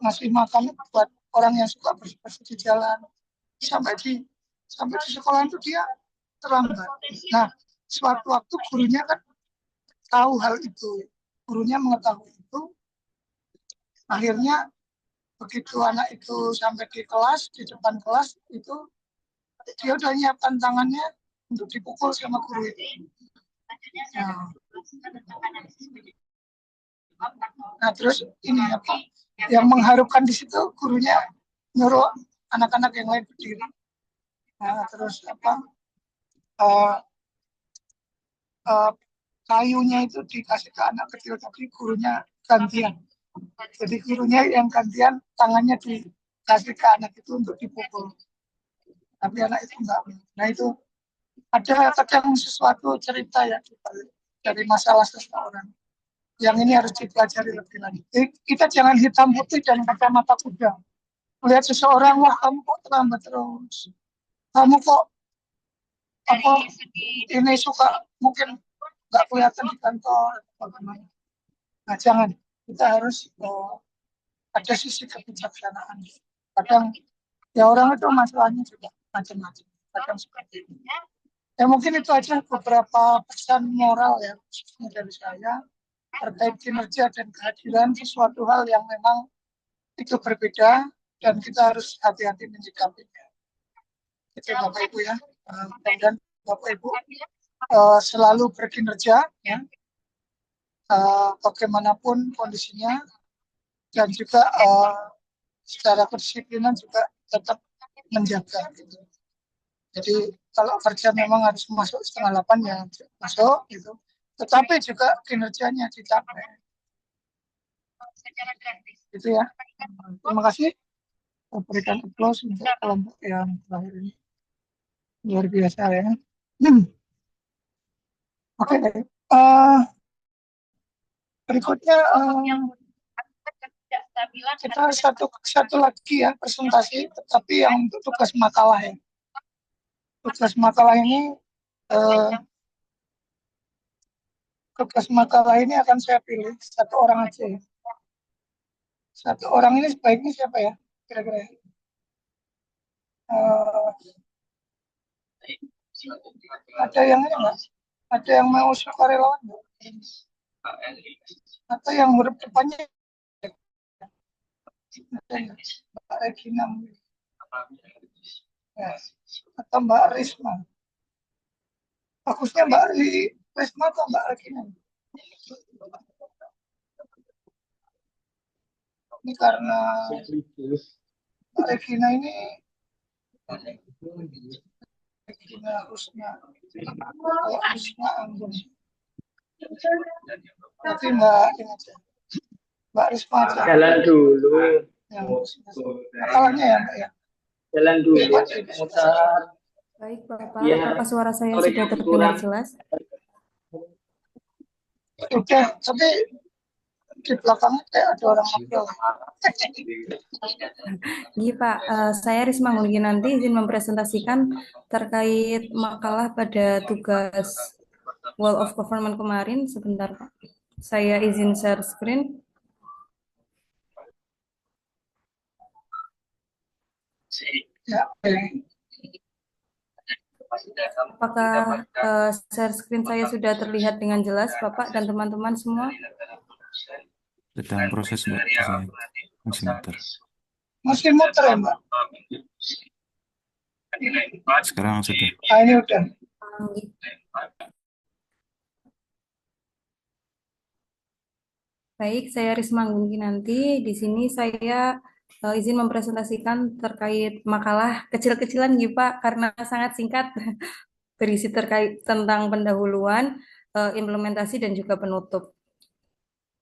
ngasih makan buat orang yang suka bersih-bersih di jalan. Sampai di sekolah itu dia terlambat. Nah, suatu waktu gurunya kan tahu hal itu, gurunya mengetahui itu, akhirnya begitu anak itu sampai di kelas, di depan kelas itu dia udah nyiapkan tangannya untuk dipukul sama guru itu. Nah terus ini apa? Yang mengharupkan di situ gurunya nyuruh anak-anak yang lain berdiri. Nah, terus uh, uh, kayunya itu dikasih ke anak kecil, tapi gurunya gantian. Jadi gurunya yang gantian, tangannya dikasih ke anak itu untuk dipukul. Tapi anak itu enggak. Nah itu ada kadang sesuatu cerita ya dari masalah seseorang. Yang ini harus dipelajari lebih lanjut. Jadi, kita jangan hitam putih dan kacamata kuda. Melihat seseorang, wah kamu kok terlambat terus. Kamu kok ini suka mungkin nggak kelihatan di kantor. Bagaimana? Nah jangan. Kita harus ada sisi kebijaksanaan. Kadang ya orang itu masalahnya juga macam-macam. Kadang seperti itu. Ya mungkin itu aja beberapa pesan moral ya khususnya dari saya terkait kinerja dan kehadiran sesuatu hal yang memang itu berbeda dan kita harus hati-hati menyikapinya. Itu Bapak Ibu ya. Dan Bapak Ibu selalu berkinerja ya. Bagaimanapun kondisinya dan juga secara kedisiplinan juga tetap menjaga gitu. Jadi kalau kerja memang harus masuk 7:30 ya masuk gitu. Tetapi juga kinerjanya dicapai. Gitu ya. Terima kasih. Saya berikan aplaus untuk kelompok yang terakhir ini. Luar biasa ya. Oke. Berikutnya kita satu lagi ya presentasi, tetapi yang untuk tugas makalah ya. Tugas makalah ini akan saya pilih satu orang aja ya. Satu orang ini sebaiknya siapa ya kira-kira? Ada yang ini nggak? Ada yang mau sukarelawan nggak? Atau yang huruf depannya? Mbak Regina ya. Atau Mbak Risma? Bagusnya Mbak Risma atau Mbak Regina? Ini karena Mbak Regina ini Regina Rusna Anggun. Tapi Mbak Risma aja. Jalan dulu. Makalahnya ya Mbak ya. Jalan dulu. Baik Bapak, Ya, apakah suara saya sudah terdengar jelas? Sudah, tapi di belakangnya kayak ada orang ngobrol. Iya Pak, saya Risma nanti izin mempresentasikan terkait makalah pada tugas Wall of Government kemarin. Sebentar Pak, saya izin share screen. Ya, apakah share screen saya sudah terlihat dengan jelas Bapak dan teman-teman semua? Sedang proses Mbak, masih muter. Masih muter ya Mbak? Sekarang sudah. Ini udah. Baik, saya Risma nanti di sini saya izin mempresentasikan terkait makalah kecil-kecilan gitu Pak, karena sangat singkat berisi terkait tentang pendahuluan, implementasi dan juga penutup.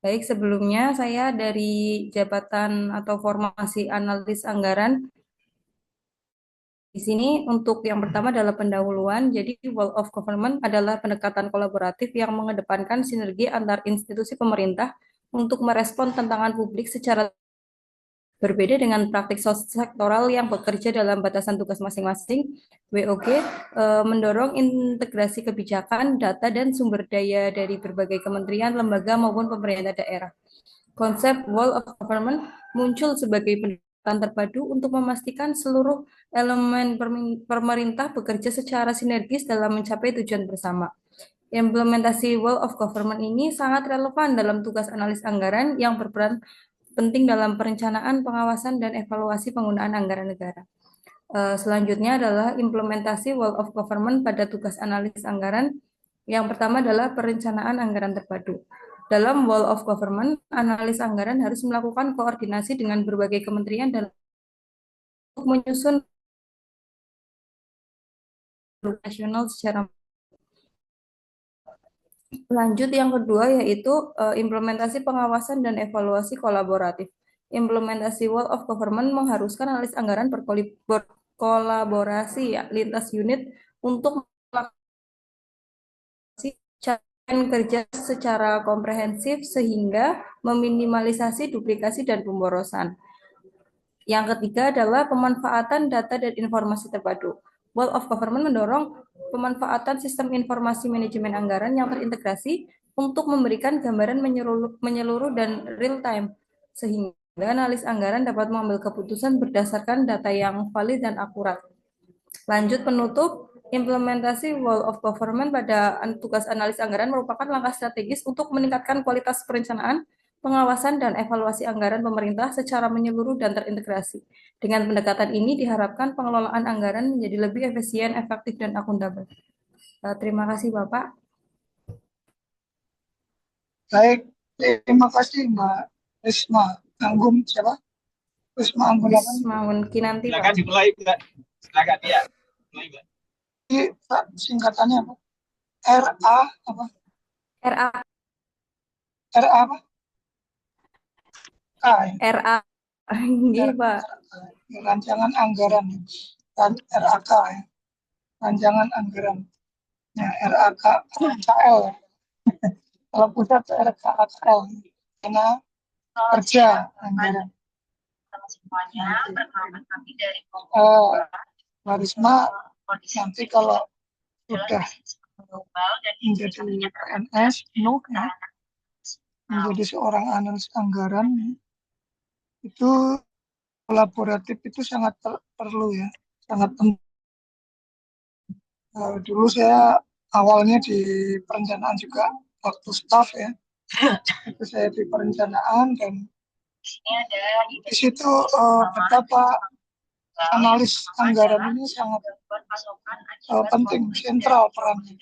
Baik, sebelumnya saya dari jabatan atau formasi analis anggaran. Di sini untuk yang pertama adalah pendahuluan. Jadi Wall of Government adalah pendekatan kolaboratif yang mengedepankan sinergi antar institusi pemerintah untuk merespon tantangan publik secara berbeda dengan praktik sektoral yang bekerja dalam batasan tugas masing-masing. WOG mendorong integrasi kebijakan, data, dan sumber daya dari berbagai kementerian, lembaga, maupun pemerintah daerah. Konsep Wall of Government muncul sebagai pendekatan terpadu untuk memastikan seluruh elemen pemerintah bekerja secara sinergis dalam mencapai tujuan bersama. Implementasi Wall of Government ini sangat relevan dalam tugas analis anggaran yang berperan penting dalam perencanaan, pengawasan, dan evaluasi penggunaan anggaran negara. Selanjutnya adalah implementasi Wall of Government pada tugas analis anggaran. Yang pertama adalah perencanaan anggaran terpadu. Dalam Wall of Government, analis anggaran harus melakukan koordinasi dengan berbagai kementerian dan untuk menyusun nasional secara lanjut. Yang kedua yaitu implementasi pengawasan dan evaluasi kolaboratif. Implementasi Wall of Government mengharuskan analis anggaran berkolaborasi ya, lintas unit untuk melakukan kerja secara komprehensif sehingga meminimalisasi duplikasi dan pemborosan. Yang ketiga adalah pemanfaatan data dan informasi terpadu. Wall of Government mendorong pemanfaatan sistem informasi manajemen anggaran yang terintegrasi untuk memberikan gambaran menyeluruh dan real time, sehingga analis anggaran dapat mengambil keputusan berdasarkan data yang valid dan akurat. Lanjut penutup, implementasi Wall of Government pada tugas analis anggaran merupakan langkah strategis untuk meningkatkan kualitas perencanaan, pengawasan, dan evaluasi anggaran pemerintah secara menyeluruh dan terintegrasi. Dengan pendekatan ini diharapkan pengelolaan anggaran menjadi lebih efisien, efektif, dan akuntabel. Terima kasih Bapak. Baik, terima kasih Mbak Risma Anggum, siapa? Risma Anggum. Risma Kinanti, Pak. Silakan dimulai, Mbak. Silakan ya. Mulai, Mbak. Ini Pak, singkatannya apa? RA apa? RA. RA apa? K ya? RA. Iya, Pak. Rancangan anggaran. RAK ya. Rancangan anggaran. Ya, RAK, KL. Kalau pusat RKKL. Karena kerja anggaran. Semuanya, perkenalkan kami dari Mbak Risma, nanti kalau sudah menjadi PNS penuh ya, menjadi seorang analis anggaran, itu kolaboratif itu sangat perlu ya, sangat penting. Dulu saya awalnya di perencanaan juga waktu staff ya, itu saya di perencanaan dan di situ betapa analis anggaran ini sangat penting, sentral perannya.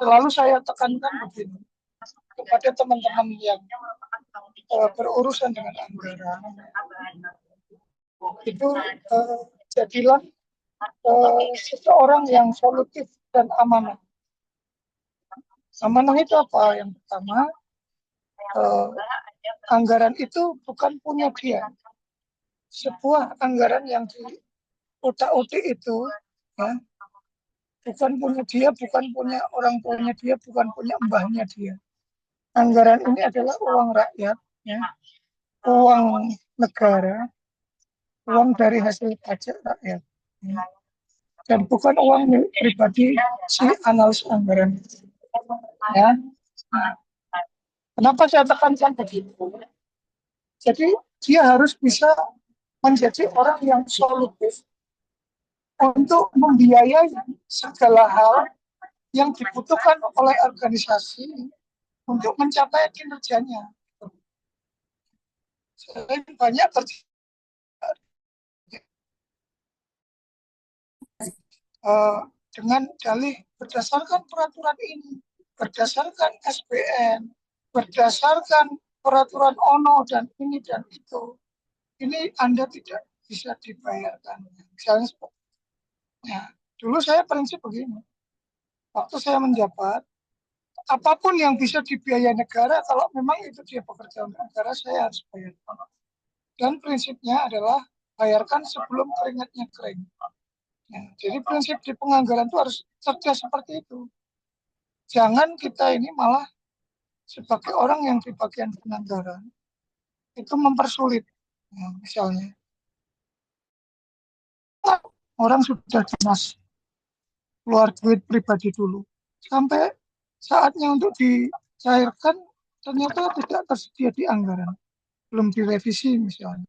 Selalu saya tekankan begini kepada teman-teman yang berurusan dengan anggaran, itu jadilah seseorang yang solutif dan amanah. Amanah itu apa? Yang pertama, anggaran itu bukan punya dia. Sebuah anggaran yang di utak-utik itu ya, bukan punya dia, bukan punya orang tuanya dia, bukan punya mbahnya dia. Anggaran ini adalah uang rakyat, ya, uang negara, uang dari hasil pajak rakyat, ya, dan bukan uang milik pribadi si analis anggaran. Ya. Kenapa saya tekankan begitu? Jadi dia harus bisa menjadi orang yang solutif untuk membiayai segala hal yang dibutuhkan oleh organisasi untuk mencapai kinerjanya. Selain banyak dengan dalih berdasarkan peraturan ini, berdasarkan SPN, berdasarkan peraturan ONO dan ini dan itu, ini Anda tidak bisa dibayarkan. Misalnya, ya, dulu saya prinsip begini, waktu saya menjabat, apapun yang bisa dibiayai negara, kalau memang itu dia pekerja untuk negara, saya harus bayar. Dan prinsipnya adalah bayarkan sebelum keringatnya kering. Ya, jadi prinsip di penganggaran itu harus cerdas seperti itu. Jangan kita ini malah sebagai orang yang di bagian penganggaran itu mempersulit. Ya, misalnya, orang sudah jelas keluar duit pribadi dulu, sampai saatnya untuk dicairkan ternyata tidak tersedia di anggaran, belum direvisi misalnya.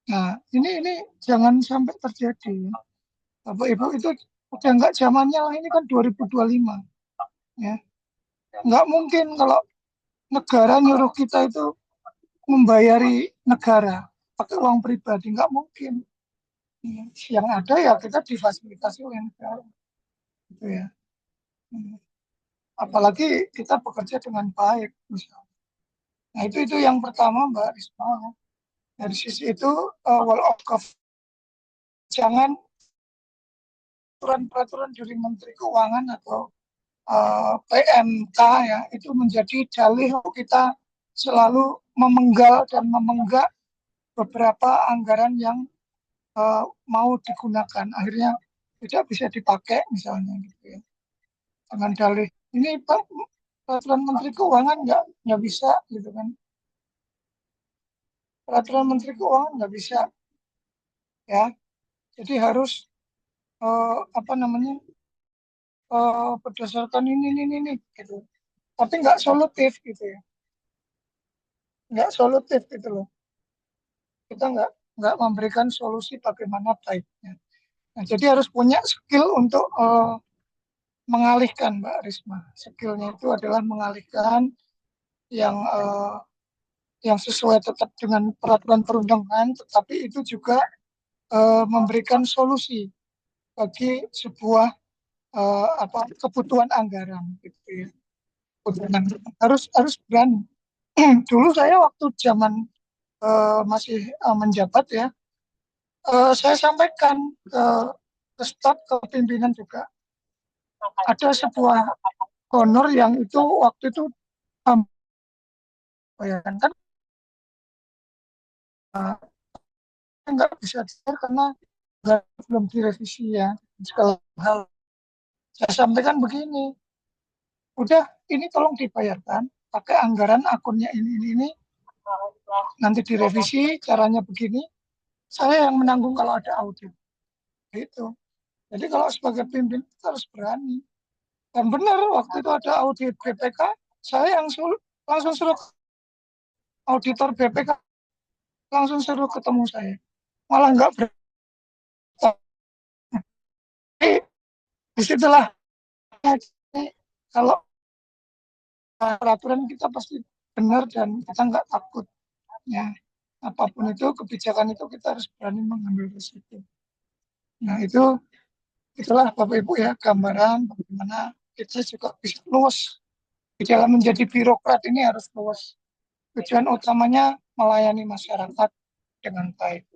Nah, ini jangan sampai terjadi. Bapak Ibu, itu udah nggak zamannya lah, ini kan 2025. Ya. Nggak mungkin kalau negara nyuruh kita itu membayari negara pakai uang pribadi, nggak mungkin. Yang ada ya kita difasilitasi oleh negara. Gitu ya. apalagi kita bekerja dengan baik misalnya. Nah itu yang pertama Mbak Risma. Dari sisi itu wall of government, jangan peraturan dari Menteri Keuangan atau PMK ya itu menjadi dalih kita selalu memenggal dan memenggak beberapa anggaran yang mau digunakan, akhirnya tidak bisa dipakai misalnya gitu ya. Dengan dalih ini Pak peraturan Menteri Keuangan nggak bisa gitu kan. Peraturan Menteri Keuangan nggak bisa ya. Jadi harus apa namanya berdasarkan ini gitu. Tapi nggak solutif gitu ya. Nggak solutif gitu loh. Kita nggak memberikan solusi bagaimana baiknya. Nah, jadi harus punya skill untuk mengalihkan Mbak Risma. Skillnya itu adalah mengalihkan yang sesuai tetap dengan peraturan perundangan, tetapi itu juga memberikan solusi bagi sebuah kebutuhan anggaran gitu ya. Harus berani. Dulu saya waktu zaman masih menjabat ya, saya sampaikan ke staf, ke pimpinan juga. Ada sebuah honor yang itu waktu itu bayangkan kan nggak bisa dibayar karena belum direvisi ya. Segala hal saya sampaikan begini, udah ini tolong dibayarkan pakai anggaran akunnya ini nanti direvisi caranya begini, saya yang menanggung kalau ada audit gitu. Jadi kalau sebagai pimpinan kita harus berani. Dan benar waktu itu ada audit BPK, saya yang langsung suruh auditor BPK langsung suruh ketemu saya, malah nggak berani. Disitulah kalau peraturan kita pasti benar dan kita nggak takut ya, apapun itu kebijakan itu kita harus berani mengambil risiko. Nah itulah Bapak Ibu ya gambaran bagaimana kita juga bisa luas di dalam menjadi birokrat ini, harus luas. Tujuan utamanya melayani masyarakat dengan baik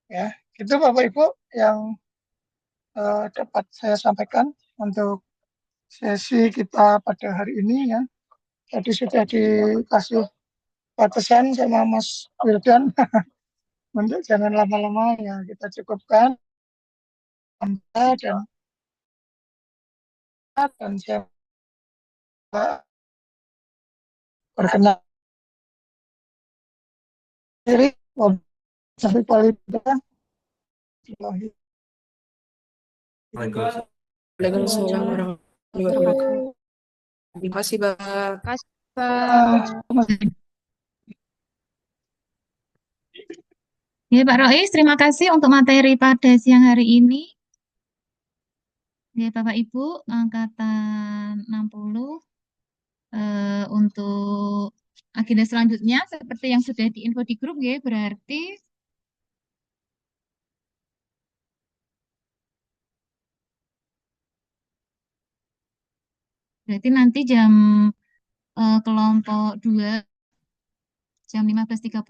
ya. Itu Bapak Ibu yang dapat saya sampaikan untuk sesi kita pada hari ini ya. Tadi sudah dikasih batasan sama Mas Wildan untuk jangan lama-lama ya, kita cukupkan dan saya berkenan diri sampai paling Waalaikumsalam warahmatullahi wabarakatuh. Terima kasih, Mbak. Ya, Pak Rois, terima kasih untuk materi pada siang hari ini. Ya, Bapak Ibu, angkatan 60 untuk agenda selanjutnya seperti yang sudah diinfo di grup ya, berarti nanti jam kelompok 2 jam 15.30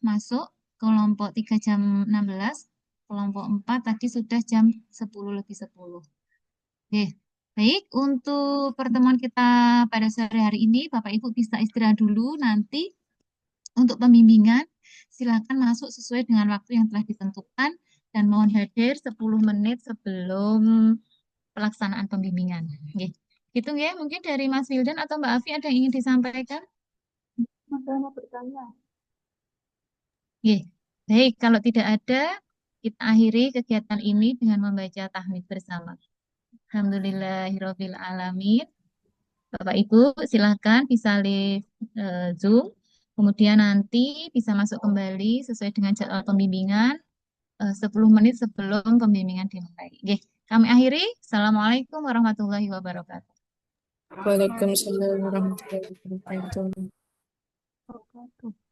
masuk, kelompok 3 jam 16, kelompok 4 tadi sudah jam 10:10. Oke, baik, untuk pertemuan kita pada sore hari ini, Bapak Ibu bisa istirahat dulu. Nanti untuk pembimbingan, silakan masuk sesuai dengan waktu yang telah ditentukan dan mohon hadir 10 menit sebelum pelaksanaan pembimbingan. Oke, gitu ya, mungkin dari Mas Wildan atau Mbak Afi ada yang ingin disampaikan? Mau bertanya. Oke, baik, kalau tidak ada, kita akhiri kegiatan ini dengan membaca tahmid bersama. Alhamdulillahirabbil alamin. Bapak Ibu silakan bisa live Zoom, kemudian nanti bisa masuk kembali sesuai dengan jadwal pembimbingan 10 menit sebelum pembimbingan dimulai. Oke, kami akhiri. Assalamualaikum warahmatullahi wabarakatuh. Waalaikumsalam warahmatullahi wabarakatuh.